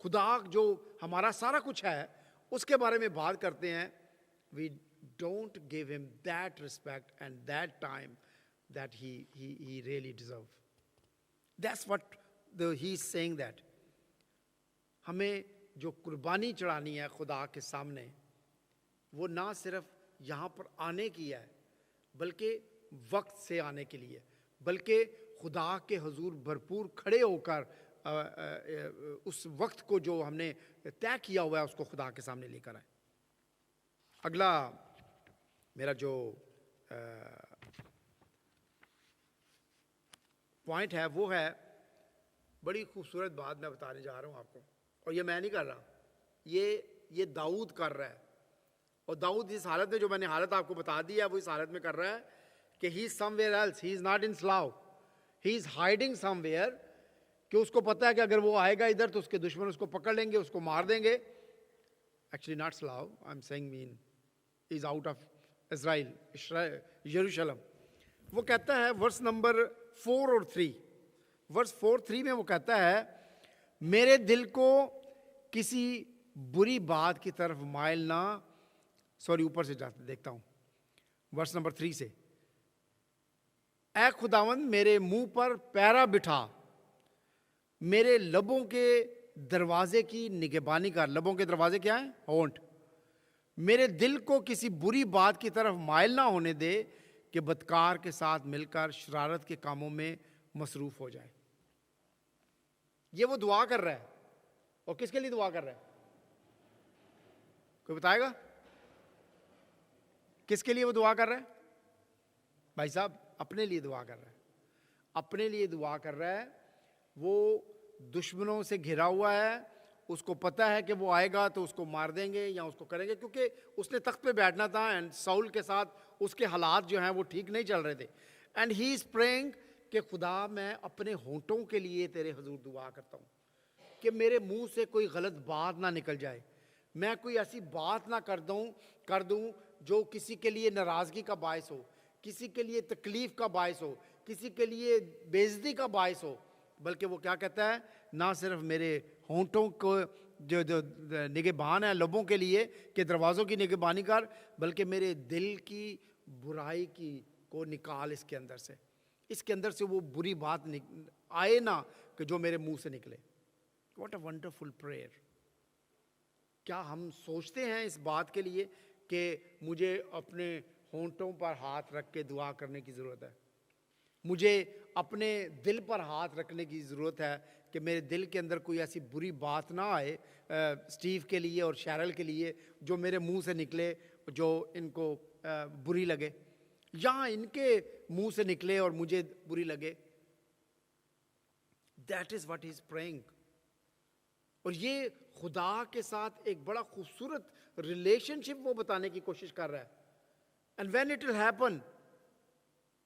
खुदा जो हमारा सारा कुछ है, उसके बारे में बात करते हैं, we don't give him that respect and that time that he really deserve. That's what he is saying, that हमें जो कुर्बानी चढ़ानी है खुदा के सामने, वो ना सिर्फ यहाँ पर आने की है, बल्कि वक्त से आने के लिए, बल्कि खुदा के हुजूर भरपूर खड़े होकर उस वक्त को जो हमने तय किया हुआ है उसको खुदा के सामने लेकर आए. अगला मेरा जो पॉइंट है वो है, बड़ी खूबसूरत बात मैं बताने जा रहा हूँ आपको, और ये मैं नहीं कर रहा, ये दाऊद कर रहा है. और दाऊद इस हालत में, जो मैंने हालत आपको बता दी है, वो इस हालत में कर रहा है कि he is somewhere else, he is not in Slav, he is hiding somewhere, कि उसको पता है कि अगर वो आएगा इधर तो उसके दुश्मन उसको पकड़ लेंगे, उसको मार देंगे. Actually not Slav, I am saying, mean is out of Israel, यरूशलेम. वो कहता है वर्स नंबर 4 और 3, वर्स 4-3 में वो कहता है, मेरे दिल को किसी बुरी बात की तरफ माइल ना, सॉरी ऊपर से जाते देखता हूं, वर्स नंबर 3 से, ऐ खुदावंद मेरे मुंह पर पैरा बिठा, मेरे लबों के दरवाजे की निगहबानी कर. लबों के दरवाजे क्या है? होंठ. मेरे दिल को किसी बुरी बात की तरफ माइल ना होने दे कि बदकार के साथ मिलकर शरारत के कामों में मसरूफ हो जाए. ये वो दुआ कर रहा है, और किसके लिए दुआ कर रहा है? कोई बताएगा किसके लिए वो दुआ कर रहा है? भाई साहब, अपने लिए दुआ कर रहा है. अपने लिए दुआ कर रहा है. वो दुश्मनों से घिरा हुआ है, उसको पता है कि वो आएगा तो उसको मार देंगे या उसको करेंगे, क्योंकि उसने तख्त पे बैठना था, एंड साउल के साथ उसके हालात जो हैं वो ठीक नहीं चल रहे थे. एंड ही इज प्रेइंग कि खुदा, मैं अपने होंठों के लिए तेरे हुजूर दुआ करता हूँ कि मेरे मुंह से कोई गलत बात ना निकल जाए, मैं कोई ऐसी बात ना कर दूँ जो किसी के लिए नाराज़गी का बायस हो, किसी के लिए तकलीफ़ का बायस हो, किसी के लिए बेइज्जती का बायस हो. बल्कि वो क्या कहता है, ना सिर्फ मेरे होंठों जो जो निगहबान है लबों के लिए कि दरवाज़ों की निगहबानी कर, बल्कि मेरे दिल की बुराई की को निकाल इसके अंदर से, इसके अंदर से वो बुरी बात आए ना कि जो मेरे मुंह से निकले। What a wonderful prayer. क्या हम सोचते हैं इस बात के लिए कि मुझे अपने होंठों पर हाथ रख के दुआ करने की ज़रूरत है, मुझे अपने दिल पर हाथ रखने की ज़रूरत है कि मेरे दिल के अंदर कोई ऐसी बुरी बात ना आए स्टीव के लिए और शैरल के लिए जो मेरे मुंह से निकले, जो इनको बुरी लगे, या इनके मुंह से निकले और मुझे बुरी लगे। That is what he is praying. और ये खुदा के साथ एक बड़ा खूबसूरत रिलेशनशिप वो बताने की कोशिश कर रहा है। And when it will happen,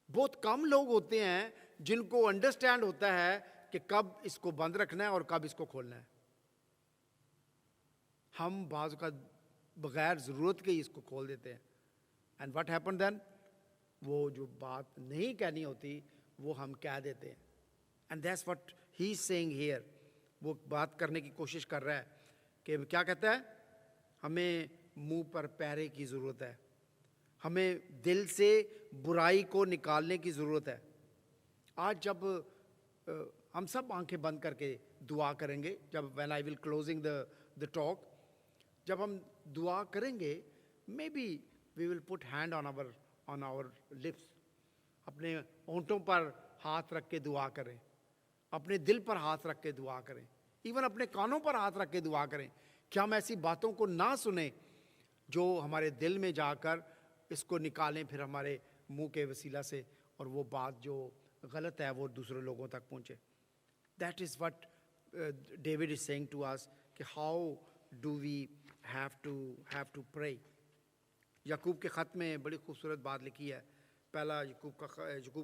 बहुत कम लोग होते हैं जिनको अंडरस्टैंड होता है कि कब इसको बंद रखना है और कब इसको खोलना है। हम बाज़ का बगैर ज़रूरत के ही इसको खोल देते हैं। एंड व्हाट हैपन देन, वो जो बात नहीं कहनी होती वो हम कह देते हैं। And that's what he is saying here. वो बात करने की कोशिश कर रहा है कि क्या कहता है, हमें मुंह पर पैरे की ज़रूरत है, हमें दिल से बुराई को निकालने की ज़रूरत है। आज जब हम सब आंखें बंद करके दुआ करेंगे, जब when I will closing the talk, जब हम दुआ करेंगे, maybe we will put hand on our lips, अपने होंठों पर हाथ रख के दुआ करें, अपने दिल पर हाथ रख के दुआ करें, इवन अपने कानों पर हाथ रख के दुआ करें कि हम ऐसी बातों को ना सुने जो हमारे दिल में जाकर इसको निकालें फिर हमारे मुंह के वसीला से, और वो बात जो गलत है वो दूसरे लोगों तक पहुंचे। That is what David is saying to us कि how do we have to pray. याकूब के ख़त में बड़ी खूबसूरत बात लिखी है। पहला याकूब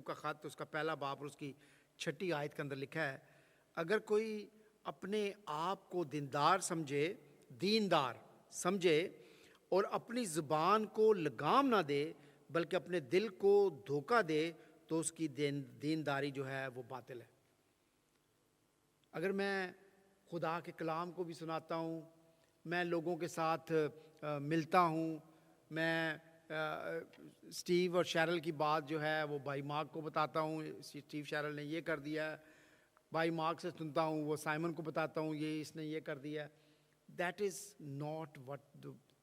का ख़त, उसका पहला बाब और उसकी 6 आयत के अंदर लिखा है, अगर कोई अपने आप को दीनदार समझे और अपनी ज़ुबान को लगाम ना दे बल्कि अपने दिल को धोखा दे, तो उसकी दीनदारी जो है वो बातिल है। अगर मैं खुदा के कलाम को भी सुनाता हूँ, मैं लोगों के साथ मिलता हूँ, मैं स्टीव और शैरल की बात जो है वो भाई मार्क को बताता हूँ, स्टीव शैरल ने ये कर दिया है, भाई मार्क से सुनता हूँ, वो साइमन को बताता हूँ, ये इसने ये कर दिया है। That is not what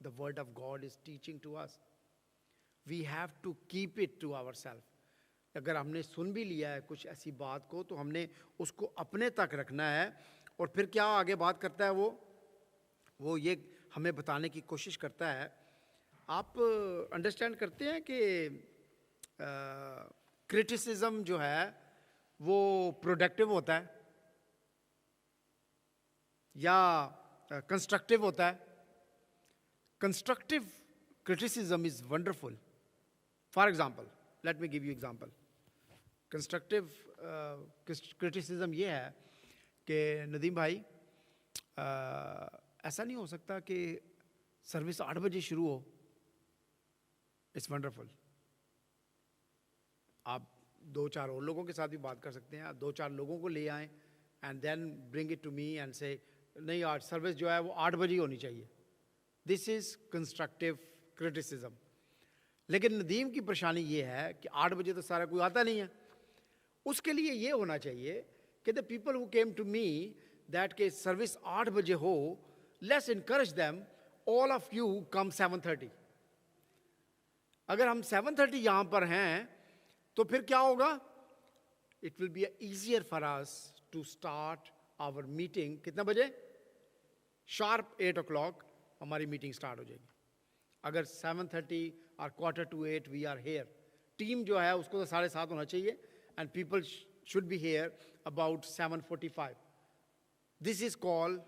the word of God is teaching to us. We have to keep it to ourselves. अगर हमने सुन भी लिया है कुछ ऐसी बात को, तो हमने उसको अपने तक रखना है। और फिर क्या आगे बात करता है वो ये हमें बताने की कोशिश करता है। आप अंडरस्टैंड करते हैं कि क्रिटिसिज्म जो है वो प्रोडक्टिव होता है या कंस्ट्रक्टिव होता है? Constructive criticism is wonderful. For example, let me give you example. Constructive criticism ये है कि नदीम भाई, ऐसा नहीं हो सकता कि सर्विस 8 बजे शुरू हो। It's wonderful. आप 2-4 और लोगों के साथ भी बात कर सकते हैं, आप 2-4 लोगों को ले आएं and then bring it to me and say नहीं यार सर्विस जो है वो 8 बजे होनी चाहिए। This is constructive criticism. लेकिन नदीम की परेशानी ये है कि 8 बजे तो सारा कोई आता नहीं है। उसके लिए ये होना चाहिए कि the people who came to me that के सर्विस 8 बजे हो, let's encourage them, all of you come 7:30। अगर हम 7:30 यहाँ पर हैं तो फिर क्या होगा? It will be easier for us to start our meeting. कितना बजे? शार्प 8 o'clock हमारी मीटिंग स्टार्ट हो जाएगी। अगर 7:30 और 7:45 वी आर हेयर, टीम जो है उसको तो 7:30 होना चाहिए and people should be here about 7:45। This is called,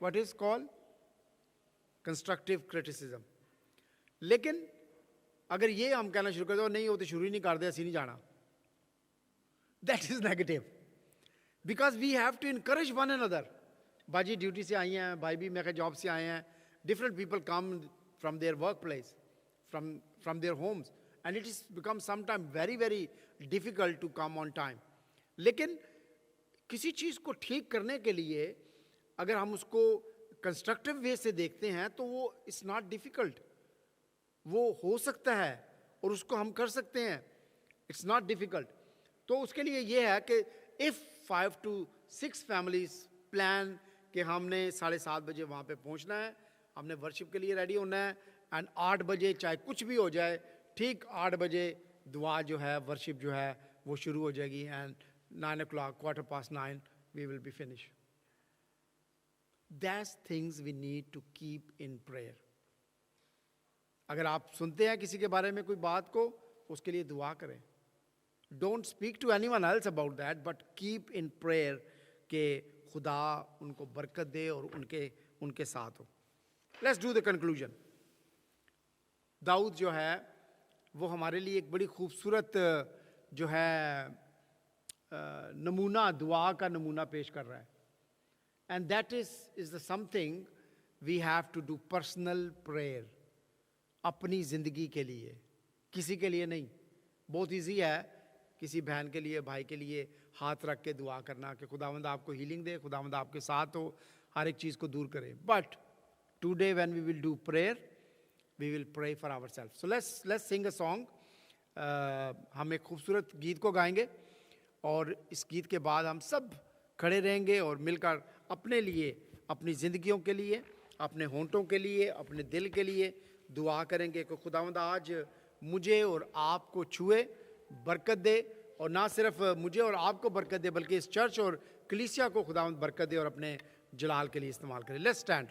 what is called? Constructive criticism. लेकिन अगर ये हम कहना शुरू कर दो, नहीं वो तो शुरू ही नहीं कर दे, असी नहीं जाना, that is negative. Because we have to encourage one another. बाजी ड्यूटी से आई हैं, भाई भी मैं जॉब से आए हैं, different people come from their workplace, from their homes, and it is become sometimes very difficult to come on time. लेकिन किसी चीज़ को ठीक करने के लिए अगर हम उसको कंस्ट्रक्टिव वे से देखते हैं तो वो इट्स नॉट डिफिकल्ट, वो हो सकता है और उसको हम कर सकते हैं, इट्स नॉट डिफिकल्ट। तो उसके लिए ये है कि इफ़ 5 to 6 फैमिलीज प्लान कि हमने 7:30 बजे वहाँ पे पहुँचना है, हमने वर्शिप के लिए रेडी होना है, एंड 8 बजे चाहे कुछ भी हो जाए, ठीक 8 बजे दुआ जो है, वर्शिप जो है वो शुरू हो जाएगी, and 9 o'clock, 9:15 we will be finished. That's things we need to keep in prayer. अगर आप सुनते हैं किसी के बारे में कोई बात को, उसके लिए दुआ करें. Don't speak to anyone else about that, but keep in prayer कि खुदा उनको बरकत दे और उनके साथ हो. Let's do the conclusion. Dawood जो है वो हमारे लिए एक बड़ी खूबसूरत जो है नमूना, दुआ का नमूना पेश कर रहा है. And that is the something we have to do, personal prayer. अपनी ज़िंदगी के लिए, किसी के लिए नहीं. बहुत ईजी है किसी बहन के लिए, भाई के लिए हाथ रख के दुआ करना कि खुदावंद आपको हीलिंग दे, खुदावंद आपके साथ हो, हर एक चीज़ को दूर करे. But today when we will do prayer, we will pray for ourselves. So let's sing a song. हम एक खूबसूरत गीत को गाएंगे और इस गीत के बाद हम सब खड़े रहेंगे और मिलकर अपने लिए, अपनी ज़िंदगियों के लिए, अपने होंठों के लिए, अपने दिल के लिए दुआ करेंगे कि खुदावंद आज मुझे और आपको छुए, बरकत दे, और ना सिर्फ मुझे और आपको बरकत दे बल्कि इस चर्च और कलीसिया को खुदावंद बरकत दे और अपने जलाल के लिए इस्तेमाल करे. Let's stand.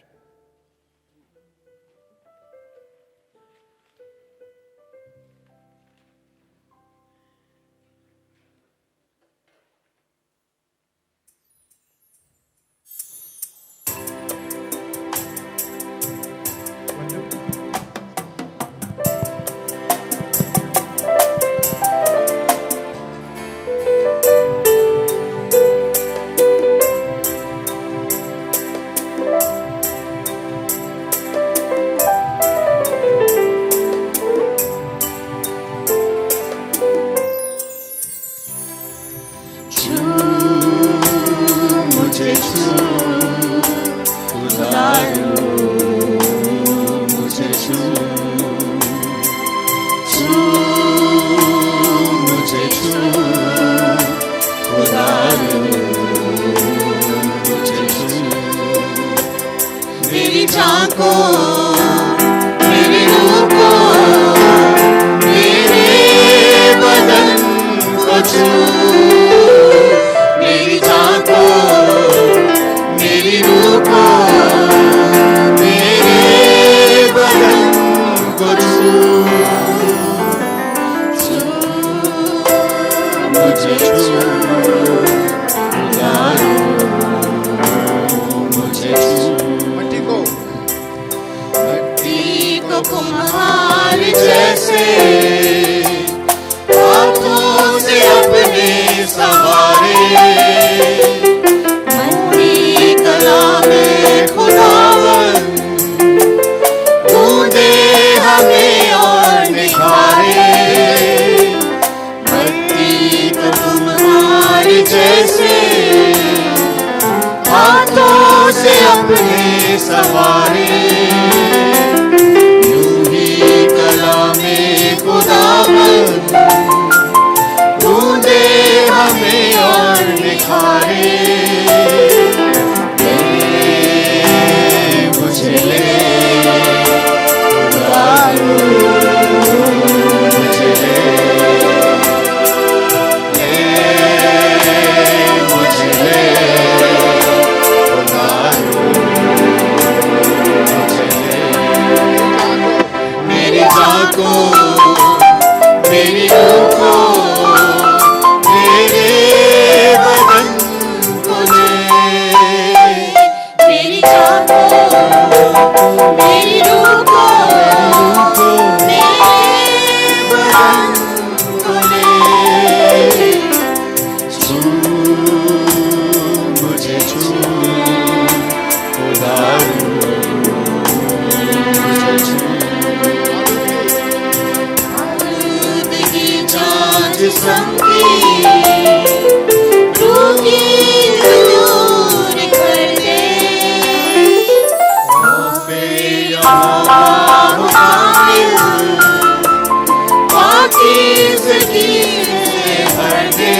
यकीन से भर दे,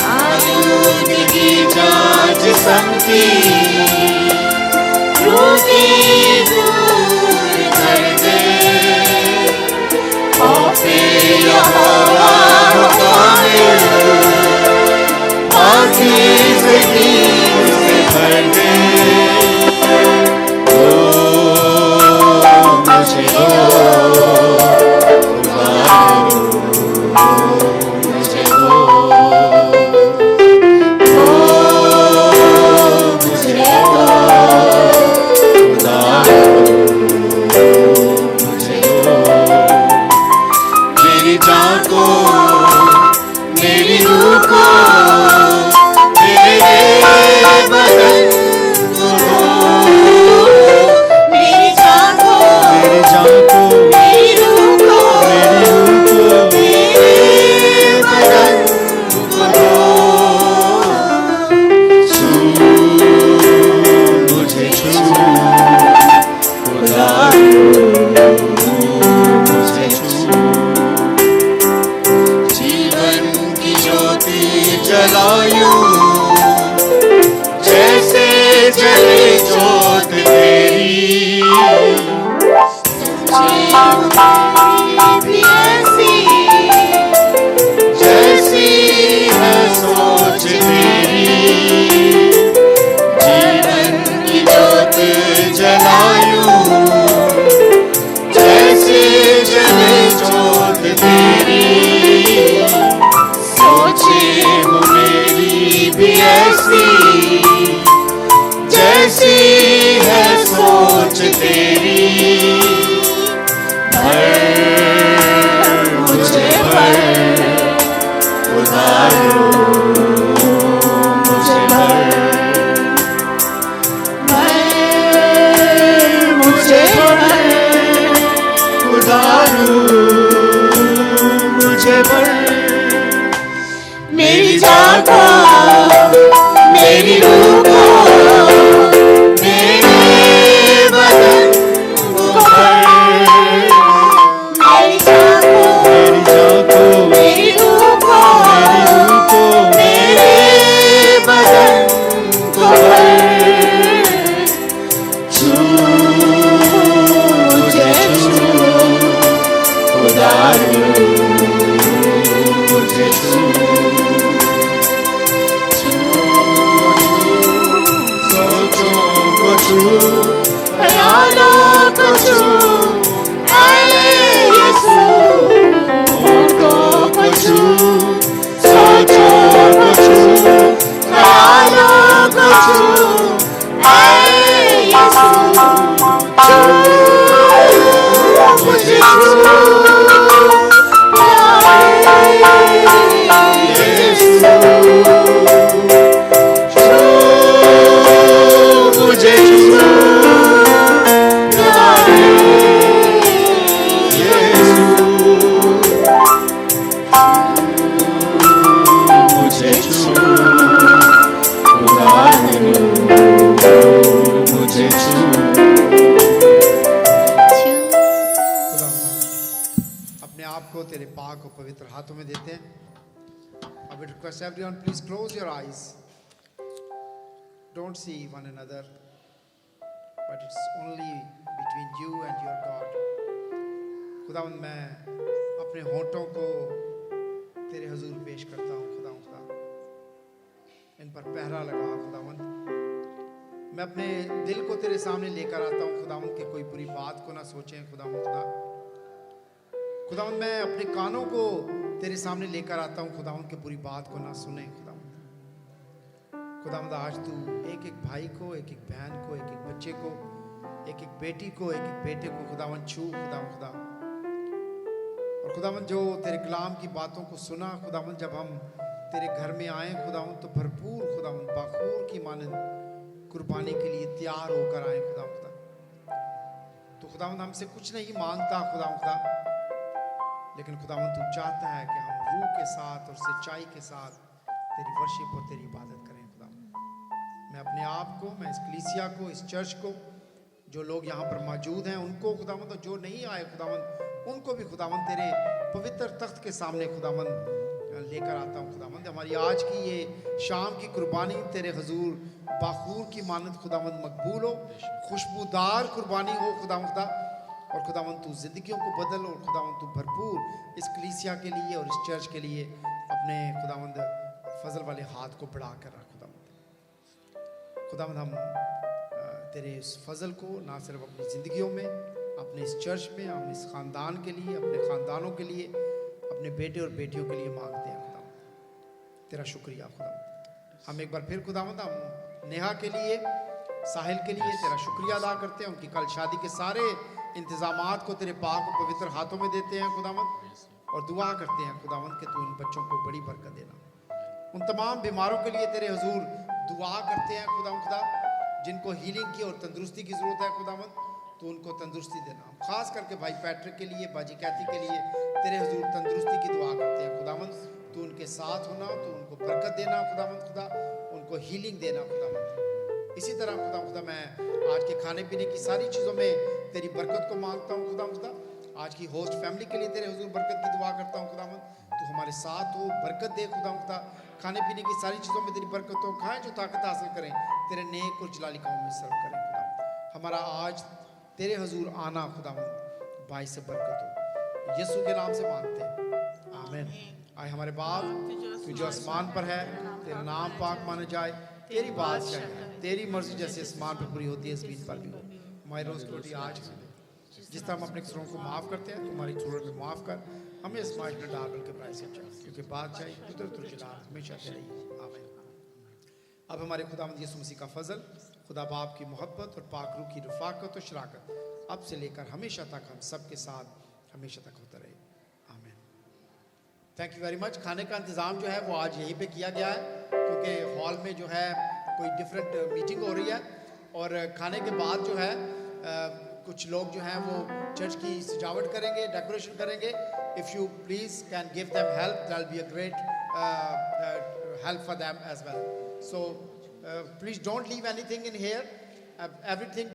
आलूदगी जांच समकी रूठी दूर कर दे, खौफे यहोवा कामिल पाकीज़ यकीन से भर दे। मुझे दो मुझे दो मुझे दो खुदा मुझे दो, मेरी जान को मेरी रूह को मेरे बदन को दो, मेरी जान को मेरी रूह को मेरे बदन को दो, छू मुझे छू खुदा मुझे छू, जीवन की ज्योति जलायूं जैसे जले ज्योत तेरी, भी ऐसी जैसी है सोच तेरी, जीवन की ज्योत जलायूं जैसे जले ज्योत तेरी, सोचे हो मेरी भी ऐसी जैसी है सोच तेरी, मुझे भर खुदायो मुझे भर मुझे भर खुदायो मुझे भर, मेरी जान को मेरी रूह को मेरे बदन को भर, मेरी जान को मेरी रूह को मेरे बदन को भर, छू मुझे छू खुदा मुझे छू, सोचों को छू ख्यालों को छू, को छू सोचों को छू ख्यालों को छू, यीशु छू मुझे छू, यीशु छू मुझे छू, तेरे पाक और पवित्र हाथों में देते हैं। I would request everyone, please close your eyes. Don't see one another, but it's only between you and your God. खुदावंद मैं अपने होठों को तेरे हुजूर पेश करता हूँ खुदा, इन पर पहरा लगा खुदावंद। मैं अपने दिल को तेरे सामने लेकर आता हूँ खुदावंद कि कोई बुरी बात को ना सोचें खुदावंद। खुदावंद मैं अपने कानों को तेरे सामने लेकर आता हूँ खुदावंद कि बुरी बात को ना सुने खुदावंद। आज तू एक एक भाई को, एक एक बहन को, एक एक बच्चे को, एक एक बेटी को, एक एक बेटे को खुदावंद छू खुदा। और खुदावंद जो तेरे कलाम की बातों को सुना खुदावंद, जब हम तेरे घर में आए खुदावंद तो भरपूर खुदावंद बखूर की मानंद कुर्बानी के लिए तैयार होकर आए खुदावंद। तो खुदावंद हमसे कुछ नहीं मांगता खुदावंद, लेकिन खुदावंद तू चाहता है कि हम रूह के साथ और सच्चाई के साथ तेरी वर्शिप और तेरी इबादत करें खुदावंद। मैं अपने आप को, मैं इस कलीसिया को, इस चर्च को, जो लोग यहाँ पर मौजूद हैं उनको खुदावंद, और जो नहीं आए खुदावंद उनको भी खुदावंद तेरे पवित्र तख्त के सामने खुदावंद लेकर आता हूँ खुदावंद। हमारी आज की ये शाम की कुर्बानी तेरे हजूर बाखूर की मानद खुदावंद मकबूल हो, खुशबूदार कुर्बानी हो खुदावंद खुदा। और खुदावंद तू ज़िंदगियों को बदल, और खुदावंद तू भरपूर इस कलीसिया के लिए और इस चर्च के लिए अपने खुदावंद फजल वाले हाथ को बढ़ा कर रख खुदावंद। खुदावंद हम तेरे इस फजल को ना सिर्फ अपनी ज़िंदगियों में, अपने इस चर्च में, हम इस ख़ानदान के लिए, अपने ख़ानदानों के लिए, अपने बेटे और बेटियों के लिए मांगते हैं खुदावंद। तेरा शुक्रिया खुदावंद। हम एक बार फिर खुदावंद हम नेहा के लिए, साहिल के लिए तेरा शुक्रिया अदा करते हैं। उनकी कल शादी के सारे इंतज़ामात को तेरे पाक और पवित्र हाथों में देते हैं खुदावंद, और दुआ करते हैं खुदावंद कि तू इन बच्चों को बड़ी बरकत देना। उन तमाम बीमारों के लिए तेरे हुजूर दुआ करते हैं खुदावंद खुदा, जिनको हीलिंग की और तंदुरुस्ती की ज़रूरत है खुदावंद, तो उनको तंदुरुस्ती देना। खास करके भाई पैट्रिक के लिए, बाजी कैथी के लिए तेरे हुजूर तंदुरुस्ती की दुआ करते हैं खुदावंद। तू उनके साथ होना, तू उनको बरकत देना खुदावंद खुदा, उनको हीलिंग देना खुदावंद। इसी तरह खुदा खुदा मैं आज के खाने पीने की सारी चीज़ों में तेरी बरकत को मांगता हूँ खुदा खुदा। आज की होस्ट फैमिली के लिए तेरे हुजूर बरकत की दुआ करता हूँ खुदावंद। तू हमारे साथ हो, बरकत दे खुदा खुदा। खाने पीने की सारी चीज़ों में तेरी बरकत हो, खाएं जो ताकत हासिल करें, तेरे नेक और जलाली कामों में सर्व करें खुदा। हमारा आज तेरे हुजूर आना खुदावंद बाइस से बरकत हो, यीशु के नाम से मांगते हैं, आमीन। आए हमारे बाप तू जो आसमान पर है, तेरा नाम पाक माना जाए, तेरी बात चाहे, तेरी मर्जी जैसे आसमान पर पूरी होती है ज़मीन पर भी हो। हमारी रोज़ की रोटी आज हमें दे। जिस तरह हम अपने कसूरों को माफ़ करते हैं, तुम्हारी ज़रूरत में माफ़ कर, हमें इस माज में डाल के प्राय से चाहिए, क्योंकि बात चाहिए कुदरत और जलाल हमेशा तेरी आमीन। अब हमारे खुदावंद यीशु मसीह का फजल, खुदा बाप की मोहब्बत और पाक रूह की रफ़ाकत और शराकत अब से लेकर हमेशा तक हम सब के साथ हमेशा तक होता रहे, आमीन। Thank you very much. खाने का इंतज़ाम जो है वो आज यहीं पे किया गया है, क्योंकि हॉल में जो है कोई डिफरेंट मीटिंग हो रही है, और खाने के बाद जो है कुछ लोग जो हैं वो चर्च की सजावट करेंगे, डेकोरेशन करेंगे। If you please can give them help, that will be a great help for them as well. So please don't leave anything in here, everything